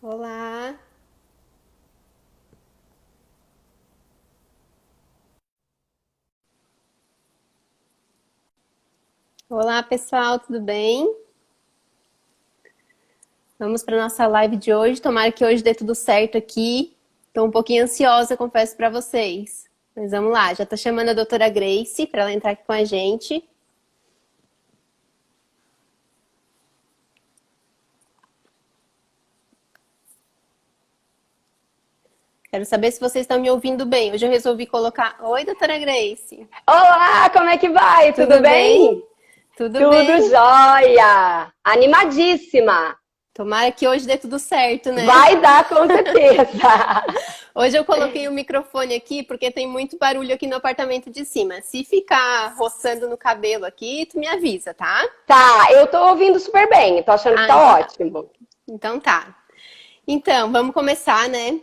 Olá, olá pessoal, tudo bem? Vamos para nossa live de hoje. Tomara que hoje dê tudo certo aqui. Estou um pouquinho ansiosa, confesso para vocês. Mas vamos lá, já estou chamando a doutora Grace para ela entrar aqui com a gente. Quero saber se vocês estão me ouvindo bem. Hoje eu resolvi colocar. Oi, doutora Grace. Olá, como é que vai? Tudo bem? Tudo Tudo bem. jóia! Animadíssima! Tomara que hoje dê tudo certo, né? Vai dar com certeza! Hoje eu coloquei o microfone aqui porque tem muito barulho aqui no apartamento de cima. Se ficar roçando no cabelo aqui, tu me avisa, tá? Tá, eu tô ouvindo super bem, tô achando que tá Então tá. ótimo. Então tá. Então, vamos começar, né?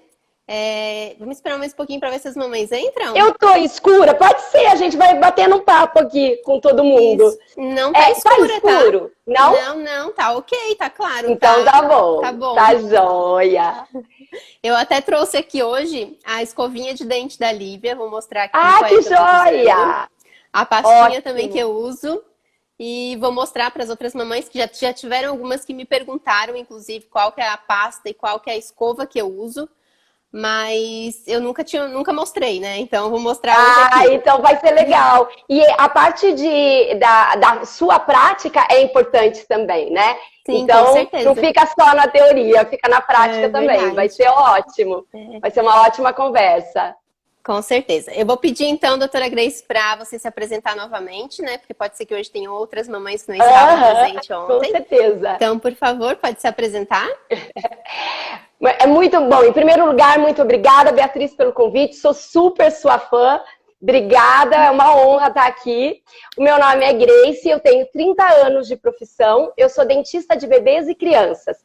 Vamos esperar mais um pouquinho para ver se as mamães entram? Eu tô escura? Pode ser, a gente vai batendo um papo aqui com todo mundo. Isso. Não tá Tá escura, tá? escuro? Não? Não, tá ok, tá claro, Então tá bom. Tá bom. Tá jóia. Eu até trouxe aqui hoje a escovinha de dente da Lívia, vou mostrar aqui Ah, qual é que que eu tô usando. jóia! A pastinha Ótimo. também que eu uso. E vou mostrar para as outras mamães que já tiveram algumas que me perguntaram, inclusive, qual que é a pasta e qual que é a escova que eu uso. Mas eu nunca mostrei, né? Então eu vou mostrar hoje aqui. Então vai ser legal. E a parte da sua prática é importante também, né? Sim, Então, com certeza. não fica só na teoria, fica na prática também. Verdade. Vai ser ótimo. Vai ser uma ótima conversa. Com certeza. Eu vou pedir então, doutora Grace, para você se apresentar novamente, né? Porque pode ser que hoje tenha outras mamães que não estavam presentes Com ontem. certeza. Então, por favor, pode se apresentar. É muito bom. Em primeiro lugar, muito obrigada, Beatriz, pelo convite. Sou super sua fã. Obrigada, é uma honra estar aqui. O meu nome é Grace, eu tenho 30 anos de profissão. Eu sou dentista de bebês e crianças.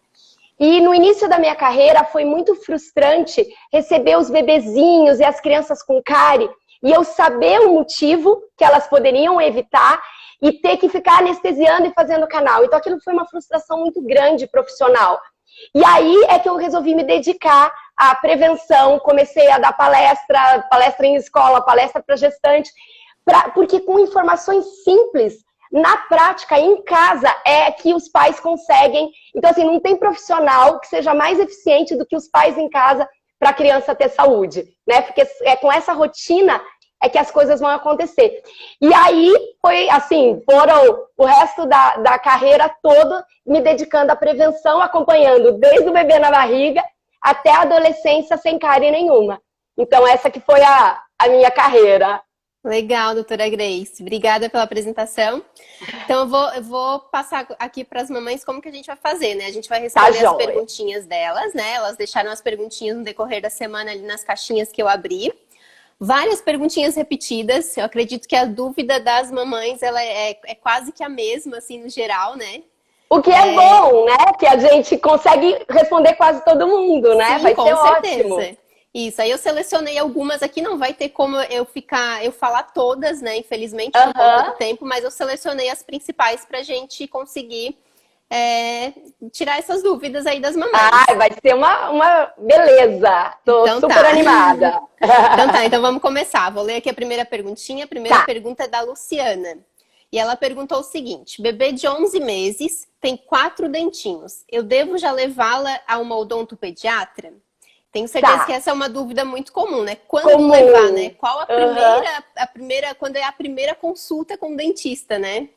E no início da minha carreira foi muito frustrante receber os bebezinhos e as crianças com cárie e eu saber o motivo que elas poderiam evitar e ter que ficar anestesiando e fazendo canal. Então aquilo foi uma frustração muito grande profissional. E aí é que eu resolvi me dedicar à prevenção, comecei a dar palestra em escola, palestra para gestante, porque com informações simples, na prática, em casa, é que os pais conseguem. Então, assim, não tem profissional que seja mais eficiente do que os pais em casa para a criança ter saúde, né? Porque é com essa rotina é que as coisas vão acontecer. E aí, foi assim, foram o resto da carreira toda me dedicando à prevenção, acompanhando desde o bebê na barriga até a adolescência sem cárie nenhuma. Então, essa que foi a minha carreira. Legal, doutora Grace. Obrigada pela apresentação. Então, eu vou passar aqui para as mamães como que a gente vai fazer, né? A gente vai responder as perguntinhas delas, né? Elas deixaram as perguntinhas no decorrer da semana ali nas caixinhas que eu abri. Várias perguntinhas repetidas. Eu acredito que a dúvida das mamães ela é quase que a mesma, assim, no geral, né? O que é bom, né? Que a gente consegue responder quase todo mundo, né? Sim, vai com ser certeza. ótimo. Isso, aí eu selecionei algumas aqui, não vai ter como eu falar todas, né? Infelizmente, por conta do tempo, mas eu selecionei as principais pra gente conseguir tirar essas dúvidas aí das mamães. Vai ser uma beleza. Tô então, super animada. Então tá, então vamos começar. Vou ler aqui a primeira perguntinha. A primeira pergunta é da Luciana. E ela perguntou o seguinte: bebê de 11 meses tem 4 dentinhos. Eu devo já levá-la a uma odontopediatra? Tenho certeza que essa é uma dúvida muito comum, né? Quando levar, né? Qual a primeira, quando é a primeira consulta com o dentista, né?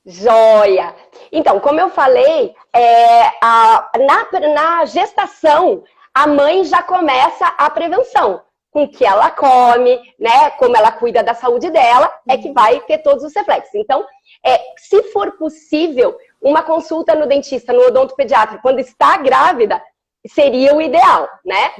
Joia! Então, como eu falei, na gestação, a mãe já começa a prevenção. Com o que ela come, né? Como ela cuida da saúde dela, é que vai ter todos os reflexos. Então, se for possível, uma consulta no dentista, no odontopediatra, quando está grávida, seria o ideal, né?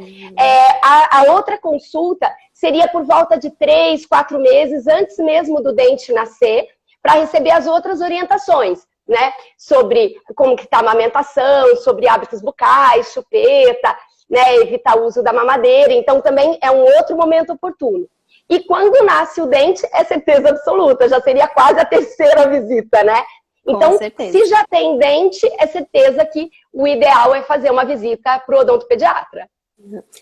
A outra consulta seria por volta de 3, 4 meses antes mesmo do dente nascer, para receber as outras orientações, né? Sobre como que está a amamentação, sobre hábitos bucais, chupeta, né? Evitar o uso da mamadeira. Então, também é um outro momento oportuno. E quando nasce o dente, é certeza absoluta, já seria quase a terceira visita, né? Então, se já tem dente, é certeza que o ideal é fazer uma visita para o odontopediatra.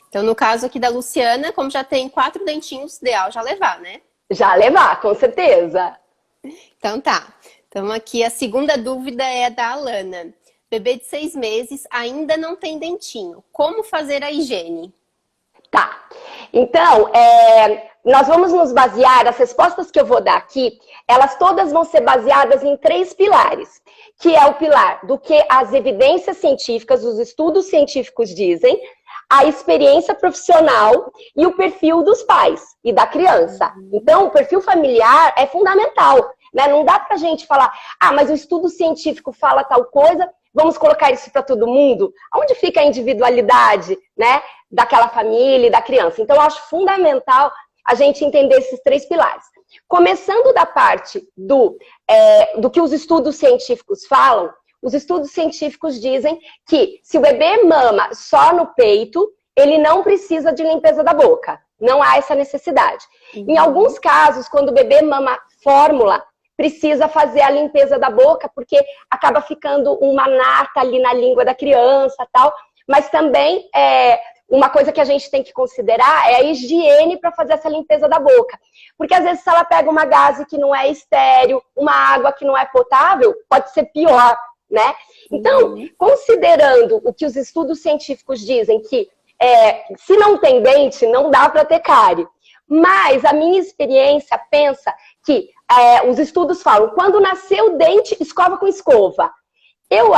Então, no caso aqui da Luciana, como já tem 4 dentinhos, ideal já levar, né? Já levar, com certeza. Então tá. Então aqui a segunda dúvida é da Alana. Bebê de 6 meses ainda não tem dentinho. Como fazer a higiene? Tá. Então, nós vamos nos basear, as respostas que eu vou dar aqui, elas todas vão ser baseadas em 3 pilares, que é o pilar do que as evidências científicas, os estudos científicos dizem, a experiência profissional e o perfil dos pais e da criança. Então, o perfil familiar é fundamental, né? Não dá pra gente falar, mas o estudo científico fala tal coisa, vamos colocar isso para todo mundo? Onde fica a individualidade, né, daquela família e da criança? Então, eu acho fundamental a gente entender esses 3 pilares. Começando da parte do que os estudos científicos falam, os estudos científicos dizem que se o bebê mama só no peito, ele não precisa de limpeza da boca. Não há essa necessidade. Em alguns casos, quando o bebê mama fórmula, precisa fazer a limpeza da boca, porque acaba ficando uma nata ali na língua da criança e tal. Mas também, uma coisa que a gente tem que considerar é a higiene para fazer essa limpeza da boca. Porque às vezes se ela pega uma gaze que não é estéril, uma água que não é potável, pode ser pior, né? Então, considerando o que os estudos científicos dizem, que se não tem dente, não dá para ter cárie. Mas a minha experiência pensa que os estudos falam, quando nasceu o dente, escova com escova. Eu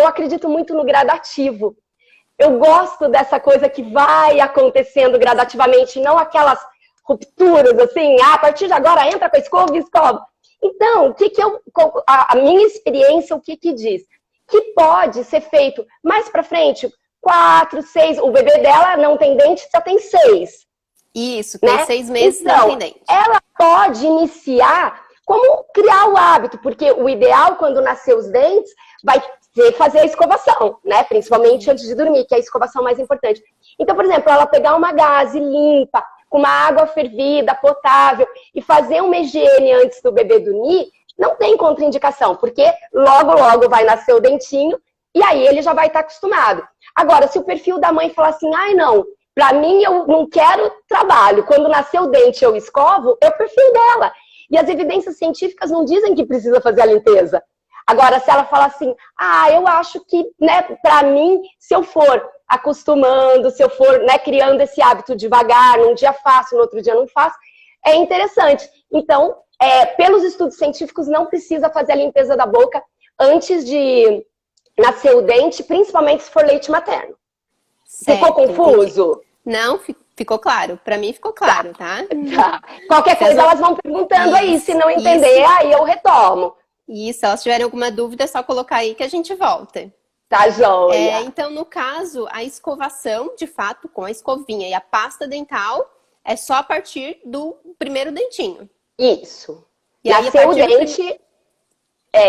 acredito muito no gradativo. Eu gosto dessa coisa que vai acontecendo gradativamente, não aquelas rupturas assim, a partir de agora entra com a escova e escova. Então, a minha experiência, o que diz? Que pode ser feito mais pra frente, 4, 6, o bebê dela não tem dente, já tem 6. Isso, tem, né? 6 meses então, não tem dente. Ela pode iniciar como criar o hábito, porque o ideal quando nascer os dentes vai ser fazer a escovação, né? Principalmente antes de dormir, que é a escovação mais importante. Então, por exemplo, ela pegar uma gaze limpa, com uma água fervida, potável, e fazer uma higiene antes do bebê dormir, não tem contraindicação, porque logo vai nascer o dentinho, e aí ele já vai estar acostumado. Agora, se o perfil da mãe falar assim, não, pra mim eu não quero trabalho, quando nascer o dente eu escovo, é o perfil dela. E as evidências científicas não dizem que precisa fazer a limpeza. Agora, se ela falar assim, eu acho que, né, pra mim, se eu for acostumando, se eu for, né, criando esse hábito devagar, num dia faço, no outro dia não faço, é interessante. Então, pelos estudos científicos, não precisa fazer a limpeza da boca antes de nascer o dente, principalmente se for leite materno. Certo, ficou confuso? Não, ficou claro. Pra mim ficou claro, tá? Qualquer coisa elas vão perguntando aí, se não entender, aí eu retomo. Isso, se elas tiverem alguma dúvida, é só colocar aí que a gente volta. Tá joia. Então, no caso, a escovação, de fato, com a escovinha e a pasta dental, é só a partir do primeiro dentinho. Isso. E nasceu o dente,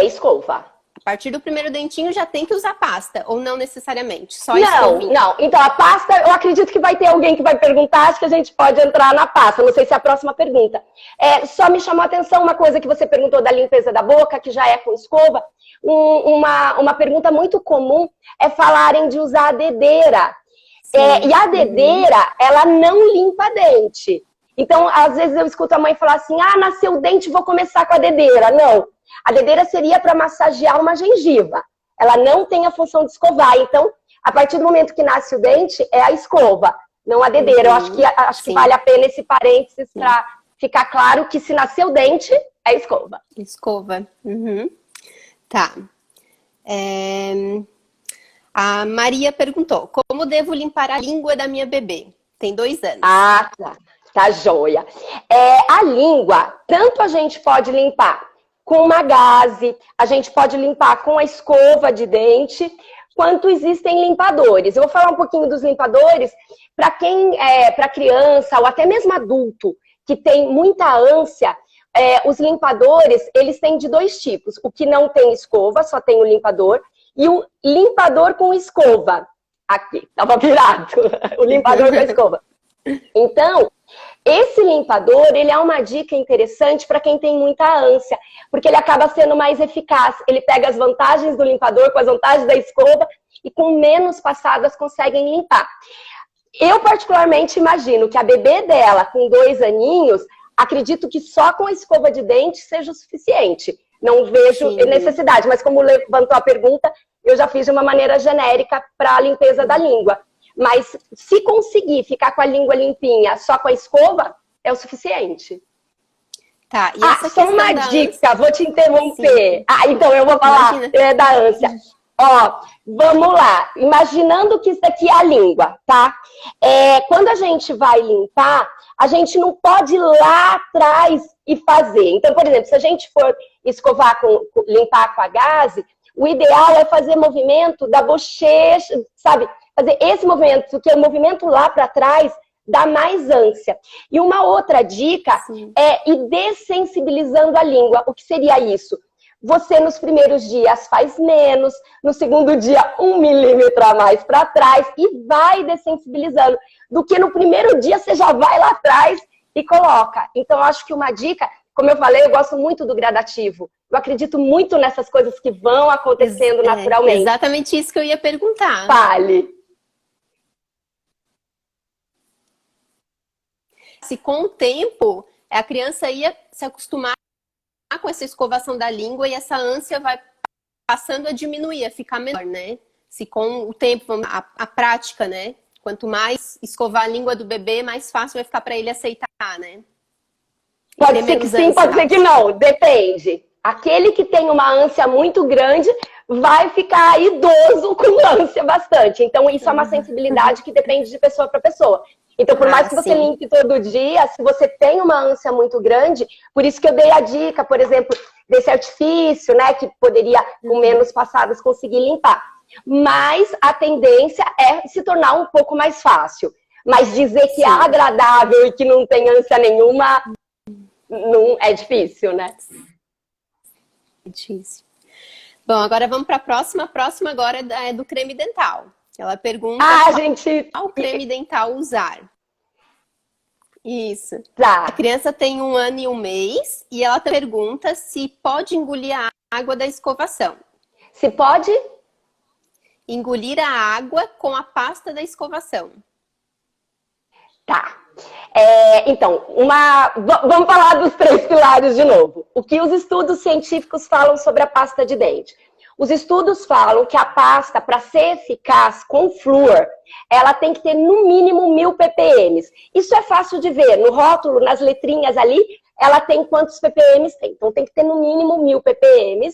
escova. A partir do primeiro dentinho já tem que usar pasta, ou não necessariamente? Só escovinha? Não. Então, a pasta, eu acredito que vai ter alguém que vai perguntar, acho que a gente pode entrar na pasta. Não sei se é a próxima pergunta. Só me chamou a atenção uma coisa que você perguntou da limpeza da boca, que já é com escova. Uma pergunta muito comum é falarem de usar a dedeira. E a dedeira, ela não limpa dente. Então, às vezes eu escuto a mãe falar assim, nasceu o dente, vou começar com a dedeira. Não. A dedeira seria para massagear uma gengiva. Ela não tem a função de escovar. Então, a partir do momento que nasce o dente, é a escova, não a dedeira. Eu acho que vale a pena esse parênteses para ficar claro que se nascer o dente, é escova. Escova. Tá. A Maria perguntou, como devo limpar a língua da minha bebê? Tem 2 anos. Tá. Tá joia. A língua, tanto a gente pode limpar com uma gaze, a gente pode limpar com a escova de dente, quanto existem limpadores. Eu vou falar um pouquinho dos limpadores para para criança ou até mesmo adulto que tem muita ânsia. Os limpadores, eles têm de 2 tipos. O que não tem escova, só tem o limpador, e o limpador com escova. Aqui, tava virado. O limpador com escova. Então, Esse limpador, ele é uma dica interessante para quem tem muita ânsia, porque ele acaba sendo mais eficaz. Ele pega as vantagens do limpador com as vantagens da escova e com menos passadas conseguem limpar. Eu particularmente imagino que a bebê dela, com 2 aninhos, acredito que só com a escova de dente seja o suficiente. Não vejo necessidade, mas como levantou a pergunta, eu já fiz de uma maneira genérica para a limpeza da língua. Mas se conseguir ficar com a língua limpinha só com a escova, é o suficiente. Tá, e essa só uma dica, vou te interromper. Sim. Então eu vou falar da ânsia. Ó, vamos lá. Imaginando que isso aqui é a língua, tá? Quando a gente vai limpar, a gente não pode ir lá atrás e fazer. Então, por exemplo, se a gente for limpar com a gaze, o ideal é fazer movimento da bochecha, sabe? Fazer esse movimento, porque o movimento lá para trás dá mais ânsia. E uma outra dica é ir dessensibilizando a língua. O que seria isso? Você nos primeiros dias faz menos, no segundo dia 1 milímetro a mais para trás e vai dessensibilizando. Do que no primeiro dia você já vai lá atrás e coloca. Então, eu acho que uma dica, como eu falei, eu gosto muito do gradativo. Eu acredito muito nessas coisas que vão acontecendo naturalmente. Exatamente isso que eu ia perguntar. Fale. Se com o tempo a criança ia se acostumar com essa escovação da língua e essa ânsia vai passando a diminuir, a ficar menor, né? Se com o tempo, a prática, né? Quanto mais escovar a língua do bebê, mais fácil vai ficar para ele aceitar, né? Pode ser que sim, pode ser que não. Depende. Aquele que tem uma ânsia muito grande vai ficar idoso com ânsia bastante. Então, isso é uma sensibilidade que depende de pessoa para pessoa. Então, por mais que você limpe todo dia, se você tem uma ânsia muito grande, por isso que eu dei a dica, por exemplo, desse artifício, né, que poderia, com menos passadas, conseguir limpar. Mas a tendência é se tornar um pouco mais fácil. Mas dizer que é agradável e que não tem ânsia nenhuma, não é difícil, né? É difícil. Bom, agora vamos para a próxima. A próxima agora é do creme dental. Ela pergunta qual creme dental usar. Isso. Tá. A criança tem 1 ano e 1 mês e ela pergunta se pode engolir a água da escovação. Se pode? Engolir a água com a pasta da escovação. Tá. Então, vamos falar dos 3 pilares de novo. O que os estudos científicos falam sobre a pasta de dente? Os estudos falam que a pasta, para ser eficaz com flúor, ela tem que ter no mínimo 1000 ppm. Isso é fácil de ver. No rótulo, nas letrinhas ali, ela tem quantos ppm tem. Então, tem que ter no mínimo 1000 ppm.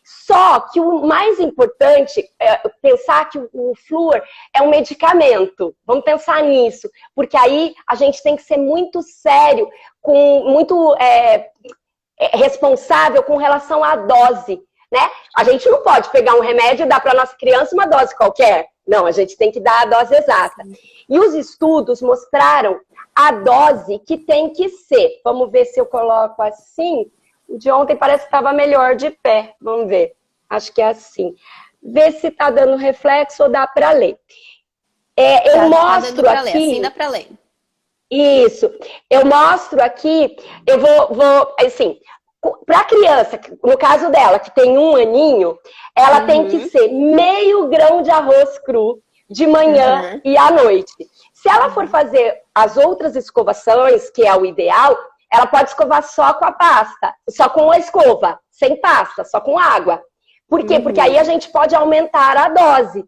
Só que o mais importante é pensar que o flúor é um medicamento. Vamos pensar nisso. Porque aí a gente tem que ser muito sério, muito responsável com relação à dose. Né? A gente não pode pegar um remédio e dar para a nossa criança uma dose qualquer. Não, a gente tem que dar a dose exata. E os estudos mostraram a dose que tem que ser. Vamos ver se eu coloco assim. O de ontem parece que estava melhor de pé. Vamos ver. Acho que é assim. Vê se está dando reflexo ou dá para ler. Eu mostro aqui... Assim dá para ler. Isso. Eu mostro aqui... Eu vou assim... Para a criança, no caso dela, que tem 1 aninho, ela tem que ser meio grão de arroz cru de manhã e à noite. Se ela for fazer as outras escovações, que é o ideal, ela pode escovar só com a pasta, só com a escova, sem pasta, só com água. Por quê? Porque aí a gente pode aumentar a dose.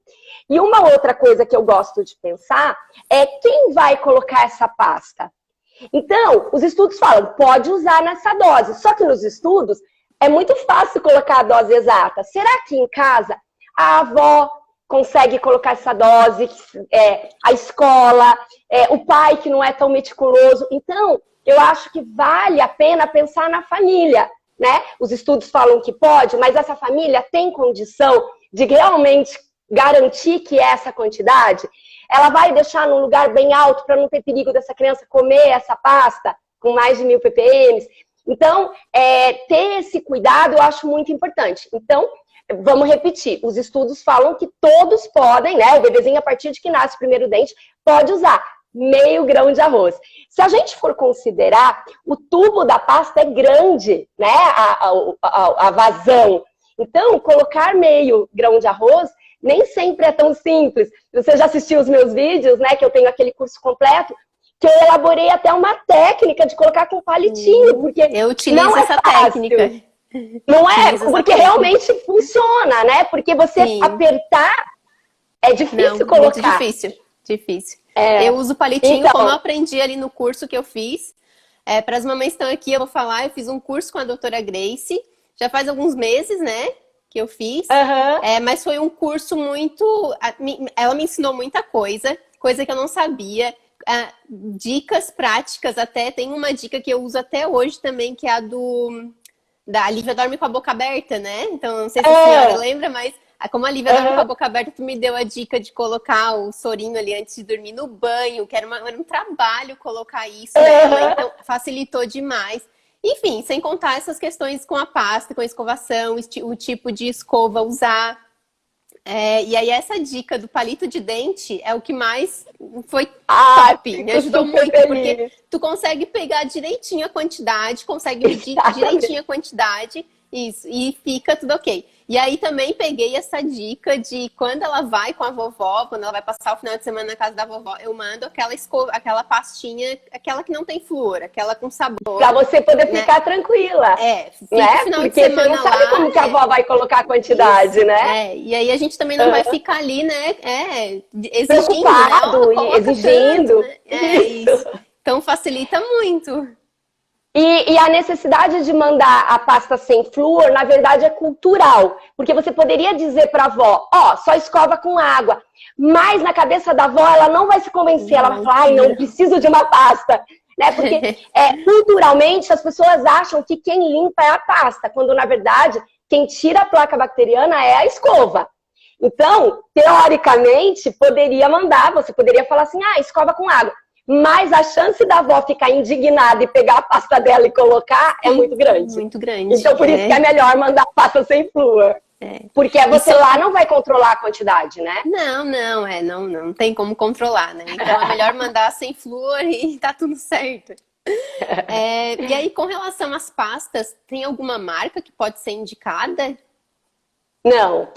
E uma outra coisa que eu gosto de pensar é quem vai colocar essa pasta. Então, os estudos falam, pode usar nessa dose. Só que nos estudos, é muito fácil colocar a dose exata. Será que em casa a avó consegue colocar essa dose? A escola, o pai que não é tão meticuloso. Então, eu acho que vale a pena pensar na família, né? Os estudos falam que pode, mas essa família tem condição de realmente garantir que é essa quantidade? Ela vai deixar num lugar bem alto para não ter perigo dessa criança comer essa pasta com mais de 1000 ppm. Então, ter esse cuidado eu acho muito importante. Então, vamos repetir. Os estudos falam que todos podem, né? O bebezinho, a partir de que nasce o primeiro dente, pode usar. meio grão de arroz. Se a gente for considerar, o tubo da pasta é grande, né? A vazão. Então, colocar meio grão de arroz nem sempre é tão simples. Você já assistiu os meus vídeos, né? Que eu tenho aquele curso completo, que eu elaborei até uma técnica de colocar com palitinho, porque eu utilizo não é essa fácil. técnica. Não é? Porque realmente funciona, né? Porque você apertar é difícil colocar. Muito difícil. Difícil. Eu uso palitinho então, como eu aprendi ali no curso que eu fiz. Para as mamães que estão aqui, eu vou falar, eu fiz um curso com a doutora Grace, já faz alguns meses, né, que eu fiz. Mas foi um curso muito... Ela me ensinou muita coisa que eu não sabia. Dicas práticas até. Tem uma dica que eu uso até hoje também, que é a da Lívia dorme com a boca aberta, né? Então, não sei se a senhora lembra, mas como a Lívia dorme com a boca aberta, tu me deu a dica de colocar o sorinho ali antes de dormir no banho, que era um trabalho colocar isso nela, então facilitou demais. Enfim, sem contar essas questões com a pasta, com a escovação, o tipo de escova usar. E aí essa dica do palito de dente é o que mais foi top, me ajudou muito, porque tu consegue pegar direitinho a quantidade, consegue medir direitinho a quantidade, isso, e fica tudo ok. E aí também peguei essa dica de quando ela vai com a vovó, quando ela vai passar o final de semana na casa da vovó, eu mando aquela escova, aquela pastinha, aquela que não tem flúor, aquela com sabor. Pra você poder ficar tranquila. Fica o final de semana você não sabe como que a avó vai colocar a quantidade, isso, né? E aí a gente também não vai ficar ali, né, exigindo, preocupado, né? Exigindo. Tanto, né? Isso. Então facilita muito. E a necessidade de mandar a pasta sem flúor, na verdade, é cultural. Porque você poderia dizer para a avó, só escova com água. Mas na cabeça da avó, ela não vai se convencer. Ela vai falar, não preciso de uma pasta. Né? Porque culturalmente as pessoas acham que quem limpa é a pasta. Quando, na verdade, quem tira a placa bacteriana é a escova. Então, teoricamente, poderia mandar, você poderia falar assim, escova com água. Mas a chance da avó ficar indignada e pegar a pasta dela e colocar é muito grande. Muito grande. Então, por isso que é melhor mandar a pasta sem flúor. Porque você lá não vai controlar a quantidade, né? Não tem como controlar, né? Então é melhor mandar sem flúor e tá tudo certo. E aí, com relação às pastas, tem alguma marca que pode ser indicada? Não.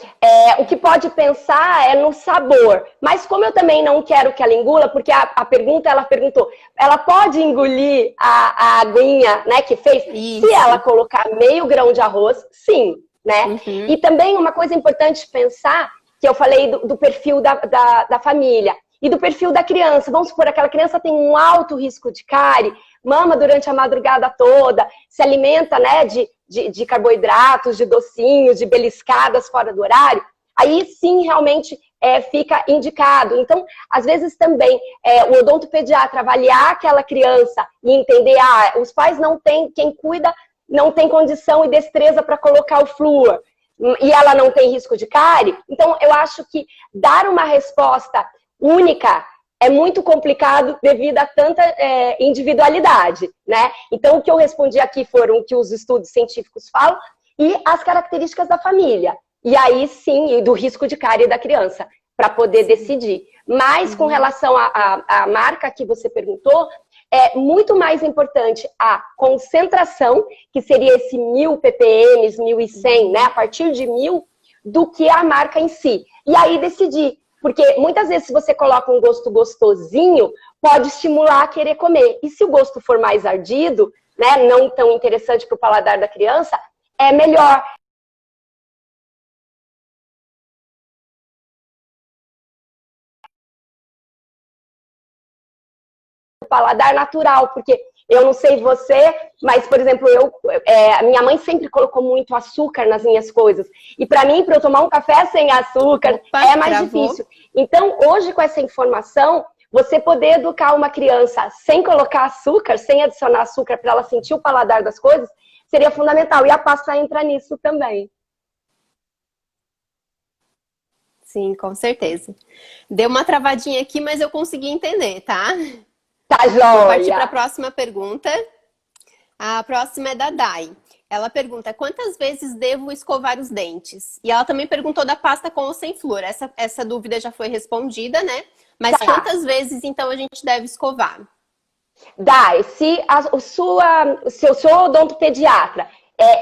O que pode pensar é no sabor. Mas como eu também não quero que ela engula, porque a pergunta, ela perguntou, ela pode engolir a aguinha, né, que fez? Isso. Se ela colocar meio grão de arroz, sim, né? E também uma coisa importante pensar, que eu falei do perfil da família e do perfil da criança. Vamos supor, aquela criança tem um alto risco de cárie, mama durante a madrugada toda, se alimenta, né, de carboidratos, de docinhos, de beliscadas fora do horário, aí sim realmente fica indicado. Então, às vezes também o odontopediatra avaliar aquela criança e entender, os pais não têm, quem cuida não tem condição e destreza para colocar o flúor, e ela não tem risco de cárie. Então, eu acho que dar uma resposta única é muito complicado devido a tanta individualidade, né? Então, o que eu respondi aqui foram o que os estudos científicos falam e as características da família. E aí, sim, e do risco de cárie da criança, para poder decidir. Mas, com relação à marca que você perguntou, é muito mais importante a concentração, que seria esse 1000 ppm, 1100, né? A partir de 1000, do que a marca em si. E aí, decidir. Porque muitas vezes, se você coloca um gosto gostosinho, pode estimular a querer comer. E se o gosto for mais ardido, né, não tão interessante para o paladar da criança, é melhor. O paladar natural, porque eu não sei você, mas, por exemplo, minha mãe sempre colocou muito açúcar nas minhas coisas. E para mim, para eu tomar um café sem açúcar, é mais difícil. Então, hoje, com essa informação, você poder educar uma criança sem colocar açúcar, sem adicionar açúcar para ela sentir o paladar das coisas, seria fundamental. E a pasta entra nisso também. Sim, com certeza. Deu uma travadinha aqui, mas eu consegui entender, tá? Tá joia. Vou partir para a próxima pergunta. A próxima é da Dai. Ela pergunta, quantas vezes devo escovar os dentes? E ela também perguntou da pasta com ou sem flúor. Essa dúvida já foi respondida, né? Mas quantas vezes, então, a gente deve escovar? Dá, se o seu odontopediatra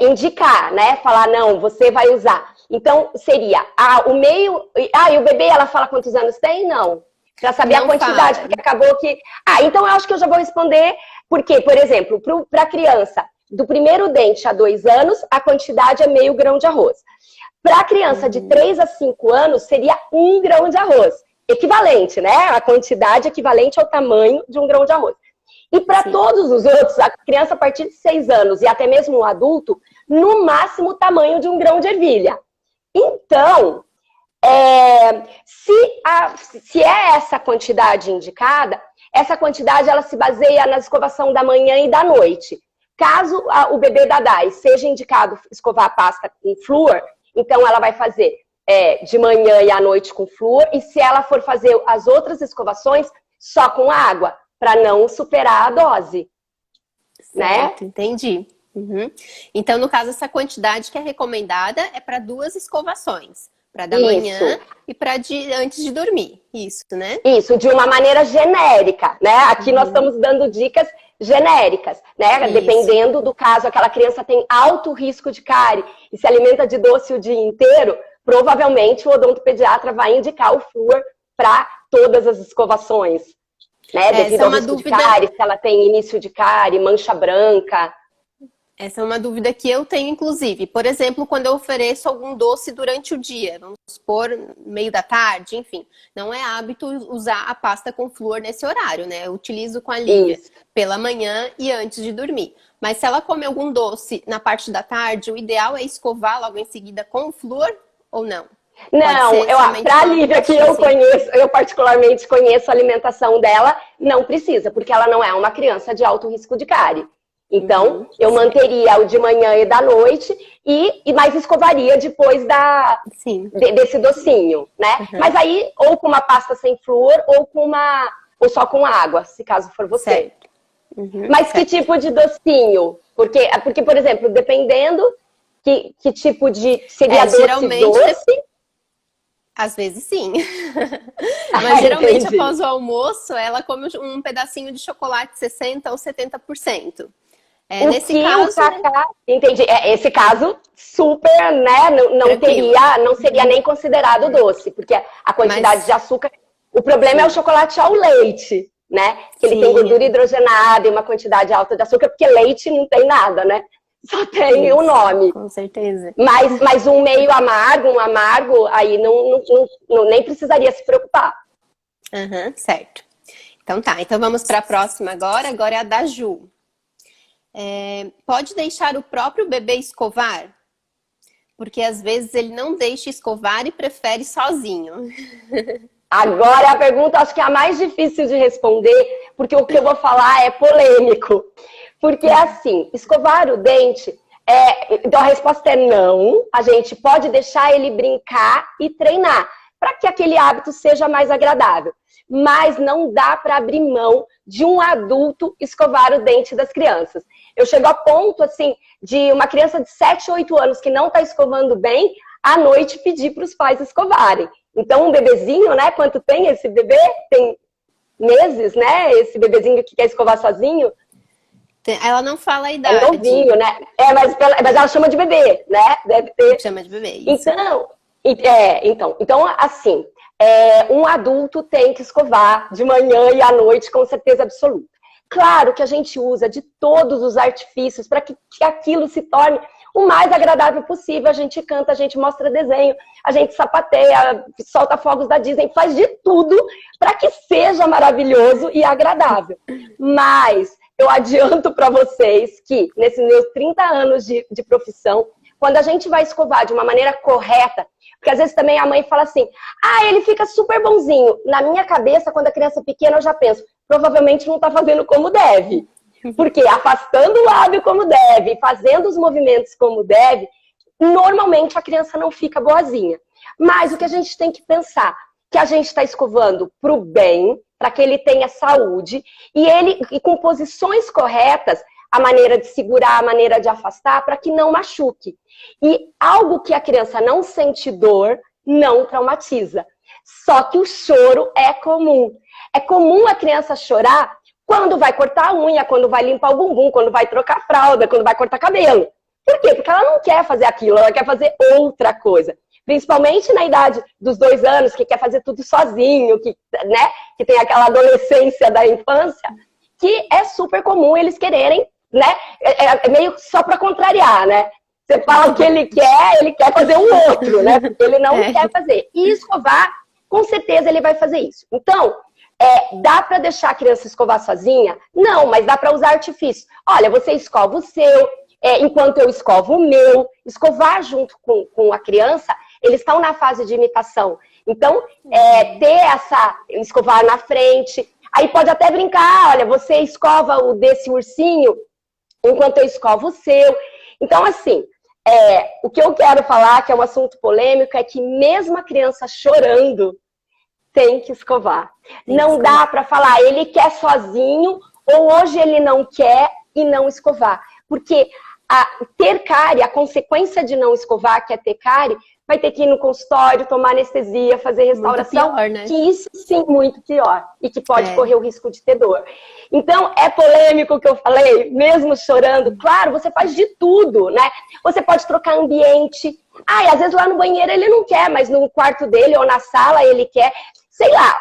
indicar, né? Falar, não, você vai usar. Então, seria o meio... e o bebê, ela fala quantos anos tem? Não. Para saber Não a quantidade, fala. porque acabou que... então eu acho que eu já vou responder, porque, por exemplo, para a criança do primeiro dente a 2 anos, a quantidade é meio grão de arroz. Para a criança de 3 a 5 anos, seria 1 grão de arroz. Equivalente, né? A quantidade equivalente ao tamanho de 1 grão de arroz. E para todos os outros, a criança a partir de 6 anos e até mesmo um adulto, no máximo o tamanho de 1 grão de ervilha. Então, se é essa quantidade indicada, essa quantidade ela se baseia na escovação da manhã e da noite. Caso o bebê da DAI seja indicado escovar a pasta com flúor, então ela vai fazer de manhã e à noite com flúor, e se ela for fazer as outras escovações, só com água, para não superar a dose. Certo, né? entendi. Então, no caso, essa quantidade que é recomendada é para 2 escovações. Para da manhã e para antes de dormir. Isso, né? Isso, de uma maneira genérica, né? Aqui nós estamos dando dicas genéricas, né? Isso. Dependendo do caso, aquela criança tem alto risco de cárie e se alimenta de doce o dia inteiro, provavelmente o odontopediatra vai indicar o flúor para todas as escovações, né? Devido ao risco de cárie, se ela tem início de cárie, mancha branca. Essa é uma dúvida que eu tenho, inclusive. Por exemplo, quando eu ofereço algum doce durante o dia, vamos supor, meio da tarde, enfim. Não é hábito usar a pasta com flúor nesse horário, né? Eu utilizo com a Lívia pela manhã e antes de dormir. Mas se ela come algum doce na parte da tarde, o ideal é escovar logo em seguida com o flúor ou não? Não, para a Lívia, que eu conheço, eu particularmente conheço a alimentação dela, não precisa, porque ela não é uma criança de alto risco de cárie. Então, eu manteria o de manhã e da noite, mas escovaria depois desse docinho, né? Mas aí, ou com uma pasta sem flúor, ou só com água, se caso for você. Certo. Mas que tipo de docinho? Porque, por exemplo, dependendo que tipo de... Seria doce? Às vezes sim. Mas geralmente após o almoço, ela come um pedacinho de chocolate 60% ou 70%. Nesse caso, entendi. Esse caso, super, né? Não seria nem considerado doce, porque a quantidade de açúcar. O problema é o chocolate ao leite, né? Que ele tem gordura hidrogenada e uma quantidade alta de açúcar, porque leite não tem nada, né? Só tem o nome. Com certeza. Mas um meio amargo, aí nem precisaria se preocupar. Certo. Então tá, então vamos para a próxima agora. Agora é a da Ju. Pode deixar o próprio bebê escovar? Porque às vezes ele não deixa escovar e prefere sozinho. Agora a pergunta acho que é a mais difícil de responder, porque o que eu vou falar é polêmico. Porque assim, escovar o dente, então a resposta é não. A gente pode deixar ele brincar e treinar, para que aquele hábito seja mais agradável. Mas não dá para abrir mão de um adulto escovar o dente das crianças. Eu chego a ponto, assim, de uma criança de 7, 8 anos que não está escovando bem, à noite pedir para os pais escovarem. Então, um bebezinho, né? Quanto tem esse bebê? Tem meses, né? Esse bebezinho que quer escovar sozinho. Ela não fala a idade. É novinho, né? Mas ela chama de bebê, né? Deve ter. Chama de bebê, isso. Então, assim, um adulto tem que escovar de manhã e à noite, com certeza absoluta. Claro que a gente usa de todos os artifícios para que aquilo se torne o mais agradável possível. A gente canta, a gente mostra desenho, a gente sapateia, solta fogos da Disney, faz de tudo para que seja maravilhoso e agradável. Mas eu adianto para vocês que, nesses meus 30 anos de profissão, quando a gente vai escovar de uma maneira correta, porque às vezes também a mãe fala assim, ele fica super bonzinho. Na minha cabeça, quando a criança é pequena, eu já penso, provavelmente não está fazendo como deve. Porque afastando o lábio como deve, fazendo os movimentos como deve, normalmente a criança não fica boazinha. Mas o que a gente tem que pensar, que a gente está escovando para o bem, para que ele tenha saúde, e com posições corretas, a maneira de segurar, a maneira de afastar, para que não machuque. E algo que a criança não sente dor, não traumatiza. Só que o choro é comum. É comum a criança chorar quando vai cortar a unha, quando vai limpar o bumbum, quando vai trocar a fralda, quando vai cortar cabelo. Por quê? Porque ela não quer fazer aquilo, ela quer fazer outra coisa. Principalmente na idade dos 2 anos, que quer fazer tudo sozinho, né, que tem aquela adolescência da infância, que é super comum eles quererem, né? É meio só para contrariar, né? Você fala o que ele quer fazer um outro, né? Porque ele não quer fazer. E escovar, com certeza ele vai fazer isso. Então, dá para deixar a criança escovar sozinha? Não, mas dá para usar artifício. Olha, você escova o seu, enquanto eu escovo o meu. Escovar junto com a criança, eles estão na fase de imitação. Então, escovar na frente. Aí pode até brincar, olha, você escova o desse ursinho, enquanto eu escovo o seu. Então, assim, o que eu quero falar, que é um assunto polêmico, é que mesmo a criança chorando, tem que escovar. Não dá para falar, ele quer sozinho, ou hoje ele não quer e não escovar. Porque ter cárie, a consequência de não escovar, que é ter cárie, vai ter que ir no consultório, tomar anestesia, fazer restauração. Muito pior, né? Que isso sim, muito pior. E que pode correr o risco de ter dor. Então, é polêmico o que eu falei, mesmo chorando. Claro, você faz de tudo, né? Você pode trocar ambiente. Às vezes lá no banheiro ele não quer, mas no quarto dele ou na sala ele quer. Sei lá,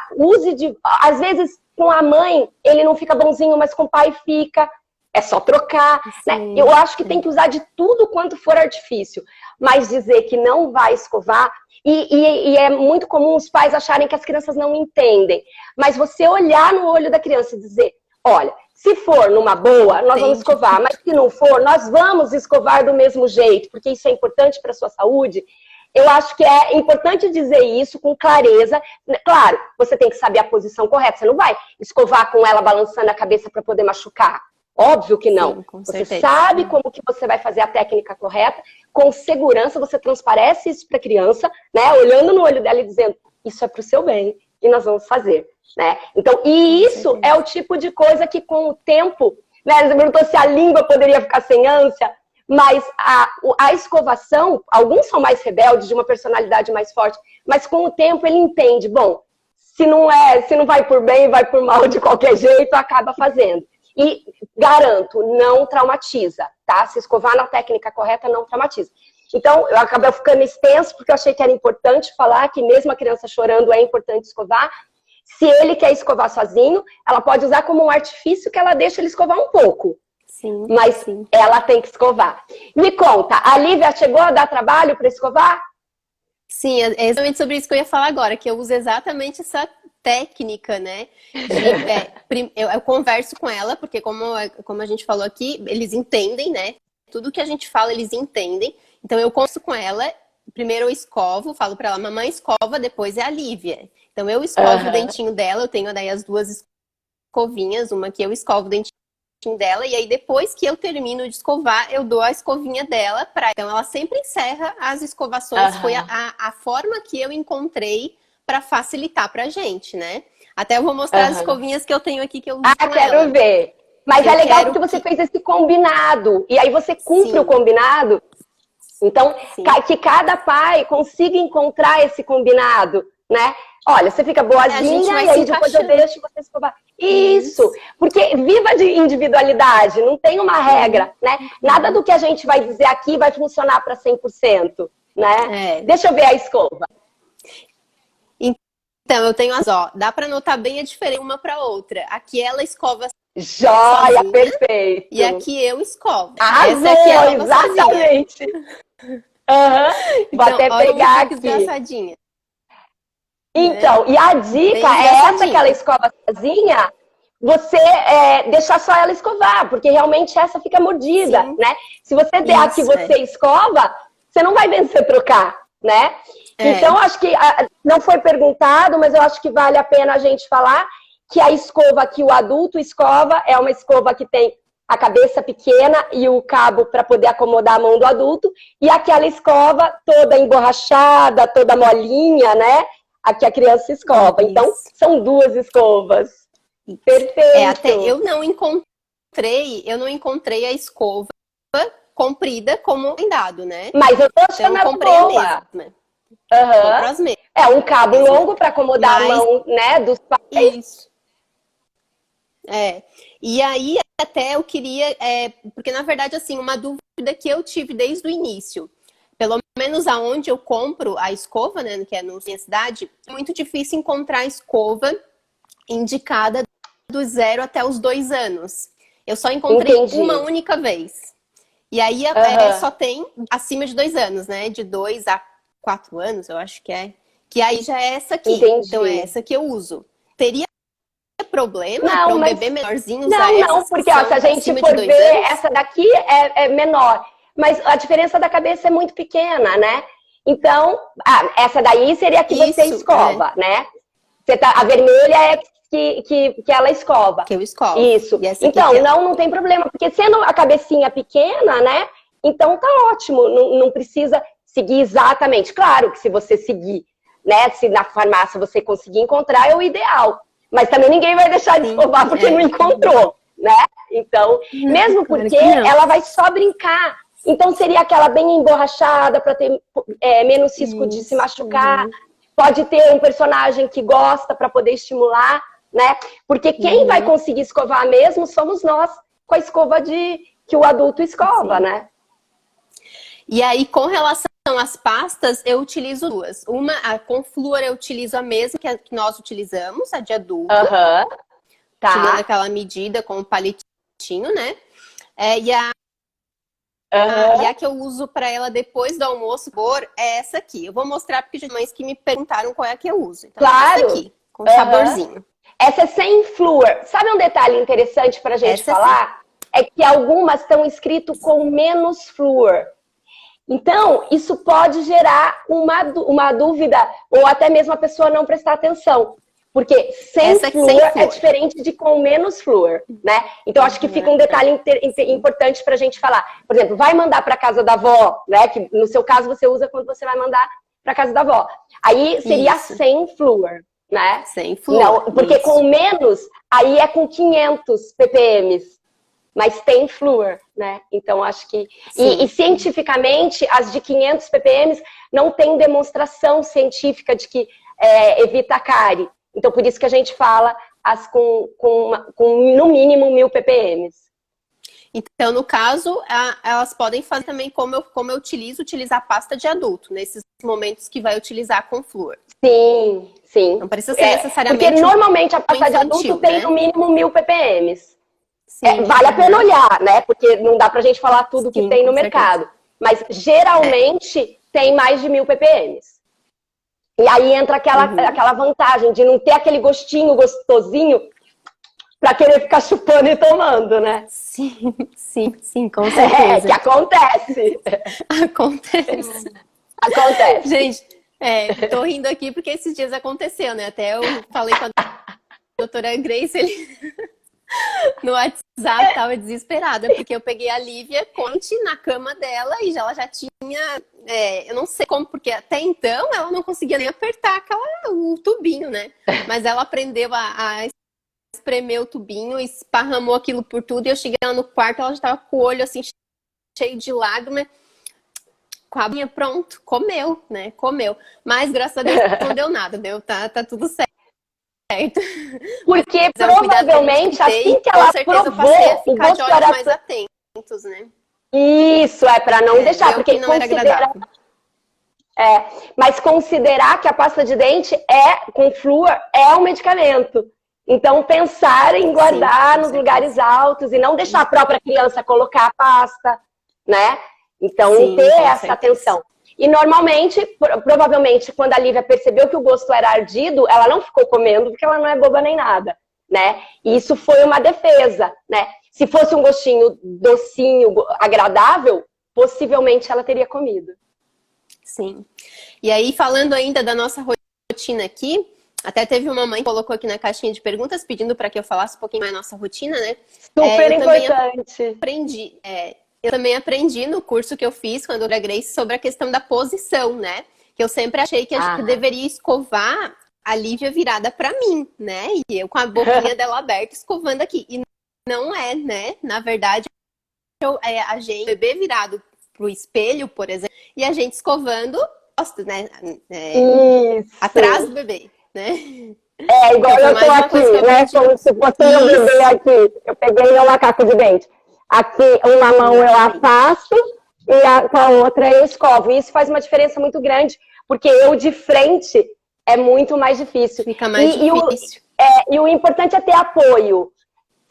às vezes com a mãe ele não fica bonzinho, mas com o pai fica. É só trocar, né? Eu acho que tem que usar de tudo quanto for artifício. Mas dizer que não vai escovar... E é muito comum os pais acharem que as crianças não entendem. Mas você olhar no olho da criança e dizer, olha, se for numa boa, nós vamos escovar. Mas se não for, nós vamos escovar do mesmo jeito. Porque isso é importante para a sua saúde. Eu acho que é importante dizer isso com clareza. Claro, você tem que saber a posição correta. Você não vai escovar com ela balançando a cabeça para poder machucar. Óbvio que não. Sim, você sabe como que você vai fazer a técnica correta, com segurança, você transparece isso para a criança, né? Olhando no olho dela e dizendo, isso é para o seu bem e nós vamos fazer, né? Então, e isso é o tipo de coisa que com o tempo, né? Você perguntou se a língua poderia ficar sem ânsia, mas a escovação, alguns são mais rebeldes, de uma personalidade mais forte, mas com o tempo ele entende, bom, se não vai por bem, vai por mal de qualquer jeito, acaba fazendo. E garanto, não traumatiza, tá? Se escovar na técnica correta, não traumatiza. Então, eu acabei ficando extenso, porque eu achei que era importante falar que mesmo a criança chorando é importante escovar. Se ele quer escovar sozinho, ela pode usar como um artifício que ela deixa ele escovar um pouco. Sim, mas ela tem que escovar. Me conta, a Lívia chegou a dar trabalho para escovar? Sim, é exatamente sobre isso que eu ia falar agora, que eu uso exatamente essa técnica, né? Eu converso com ela, porque como a gente falou aqui, eles entendem, né? Tudo que a gente fala, eles entendem. Então eu converso com ela, primeiro eu escovo, falo pra ela, mamãe escova, depois é a Lívia. Então eu escovo o dentinho dela, eu tenho daí as 2 escovinhas, uma que eu escovo o dentinho dela, e aí depois que eu termino de escovar, eu dou a escovinha dela pra ela. Então ela sempre encerra as escovações, foi a forma que eu encontrei para facilitar pra gente, né? Até eu vou mostrar as escovinhas que eu tenho aqui que eu uso com quero ela. ver. Mas é legal porque você fez esse combinado. E aí você cumpre o combinado. Então, que cada pai consiga encontrar esse combinado, né? Olha, você fica boazinha e aí depois eu deixo você escovar. Isso, porque viva de individualidade, não tem uma regra, né? Nada do que a gente vai dizer aqui vai funcionar para 100%, né? Deixa eu ver a escova. Então, eu tenho dá pra notar bem a diferença uma pra outra. Aqui ela escova joia, sozinha, perfeito. E aqui eu escovo. Essa aqui ela exatamente. Vou então, até pegar aqui. Então, e a dica é essa que ela escova sozinha, você deixar só ela escovar, porque realmente essa fica mordida, né? Se você der a que você escova, você não vai vencer trocar, né? Então, acho que não foi perguntado, mas eu acho que vale a pena a gente falar que a escova que o adulto escova é uma escova que tem a cabeça pequena e o cabo para poder acomodar a mão do adulto, e aquela escova toda emborrachada, toda molinha, né? Aqui a criança escova. Isso. Então, são 2 escovas. Perfeito. Até eu não encontrei a escova comprida como em dado, né? Mas eu tô achando boa. Aham. Compro as mesmas. É um cabo longo para acomodar a mão, né, dos pais. Isso. E aí até eu queria, porque na verdade assim, uma dúvida que eu tive desde o início, pelo menos aonde eu compro a escova, né, que é na minha cidade, é muito difícil encontrar a escova indicada do 0 até os 2 anos. Eu só encontrei uma única vez. E aí só tem acima de 2 anos, né? De 2 a 4 anos, eu acho que é. Que aí já é essa aqui. Entendi. Então é essa que eu uso. Teria problema para um bebê menorzinho usar Não, porque ó, se a gente for ver, essa daqui é menor. Mas a diferença da cabeça é muito pequena, né? Então, essa daí seria a que você escova, né? A vermelha é que ela escova. Que eu escovo. Isso. Então, não tem problema, porque sendo a cabecinha pequena, né? Então tá ótimo, não precisa seguir exatamente. Claro que se você seguir, né? Se na farmácia você conseguir encontrar, é o ideal. Mas também ninguém vai deixar de escovar porque não encontrou, né? Então, mesmo porque ela vai só brincar. Então seria aquela bem emborrachada para ter menos risco de se machucar. Pode ter um personagem que gosta para poder estimular, né? Porque quem vai conseguir escovar mesmo somos nós, com a escova que o adulto escova, né? E aí, com relação às pastas, eu utilizo duas. Uma, a com flúor, eu utilizo a mesma que nós utilizamos, a de adulto. Tá. Tirando aquela medida com o palitinho, né? E a que eu uso para ela depois do almoço é essa aqui. Eu vou mostrar porque tem mães que me perguntaram qual é a que eu uso. Então, claro. Essa aqui, com saborzinho. Essa é sem flúor. Sabe um detalhe interessante pra gente falar? É que algumas estão escritas com menos flúor. Então, isso pode gerar uma dúvida, ou até mesmo a pessoa não prestar atenção. Porque sem flúor é diferente de com menos flúor, né? Então, acho que fica um detalhe importante pra gente falar. Por exemplo, vai mandar pra casa da avó, né? Que no seu caso você usa quando você vai mandar pra casa da avó. Aí seria sem flúor, né? Sem flúor. Não, porque com menos, aí é com 500 ppm. Mas tem flúor, né? Então, acho que... E cientificamente, as de 500 ppm não tem demonstração científica de que evita a cárie. Então, por isso que a gente fala as com no mínimo 1000 ppm. Então, no caso, elas podem fazer também como eu utilizar pasta de adulto, nesses momentos que vai utilizar com flúor. Sim. Não precisa ser necessariamente porque normalmente a pasta de adulto tem no mínimo 1000 ppm. Vale a pena olhar, né? Porque não dá pra gente falar tudo que tem no mercado. Mas geralmente tem mais de 1000 ppm. E aí entra aquela vantagem de não ter aquele gostinho gostosinho pra querer ficar chupando e tomando, né? Sim, com certeza. Que acontece. Acontece. Gente, tô rindo aqui porque esses dias aconteceu, né? Até eu falei com a doutora Grace, no WhatsApp, tava desesperada, porque eu peguei a Lívia Conte na cama dela e ela já tinha, eu não sei como, porque até então ela não conseguia nem apertar o tubinho, né? Mas ela aprendeu a espremer o tubinho, esparramou aquilo por tudo, e eu cheguei lá no quarto, ela já tava com o olho assim, cheio de lágrimas, com a minha pronto, comeu, né? Comeu. Mas graças a Deus não deu nada, tá tudo certo. Porque provavelmente assim que ela provou o gosto era mais atentos, né? Isso, para não deixar, porque não era agradável. Mas considerar que a pasta de dente com flúor é um medicamento. Então pensar em guardar nos lugares altos e não deixar a própria criança colocar a pasta, né? Então ter essa atenção. E normalmente, provavelmente, quando a Lívia percebeu que o gosto era ardido, ela não ficou comendo, porque ela não é boba nem nada, né? E isso foi uma defesa, né? Se fosse um gostinho docinho, agradável, possivelmente ela teria comido. Sim. E aí, falando ainda da nossa rotina aqui, até teve uma mãe que colocou aqui na caixinha de perguntas, pedindo para que eu falasse um pouquinho mais da nossa rotina, né? Super importante. Eu também aprendi no curso que eu fiz com a doutora Grace sobre a questão da posição, né? Que eu sempre achei que a gente deveria escovar a Lívia virada para mim, né? E eu com a boquinha dela aberta escovando aqui. E não é, né? Na verdade, a gente, o bebê virado pro espelho, por exemplo, e a gente escovando né? Isso. Atrás do bebê, né? Igual eu tô aqui, né? Como se fosse um bebê aqui. Eu peguei meu macaco de dente. Aqui, uma mão eu afasto e com a outra eu escovo. E isso faz uma diferença muito grande, porque eu de frente é muito mais difícil. Fica mais difícil. E o importante é ter apoio.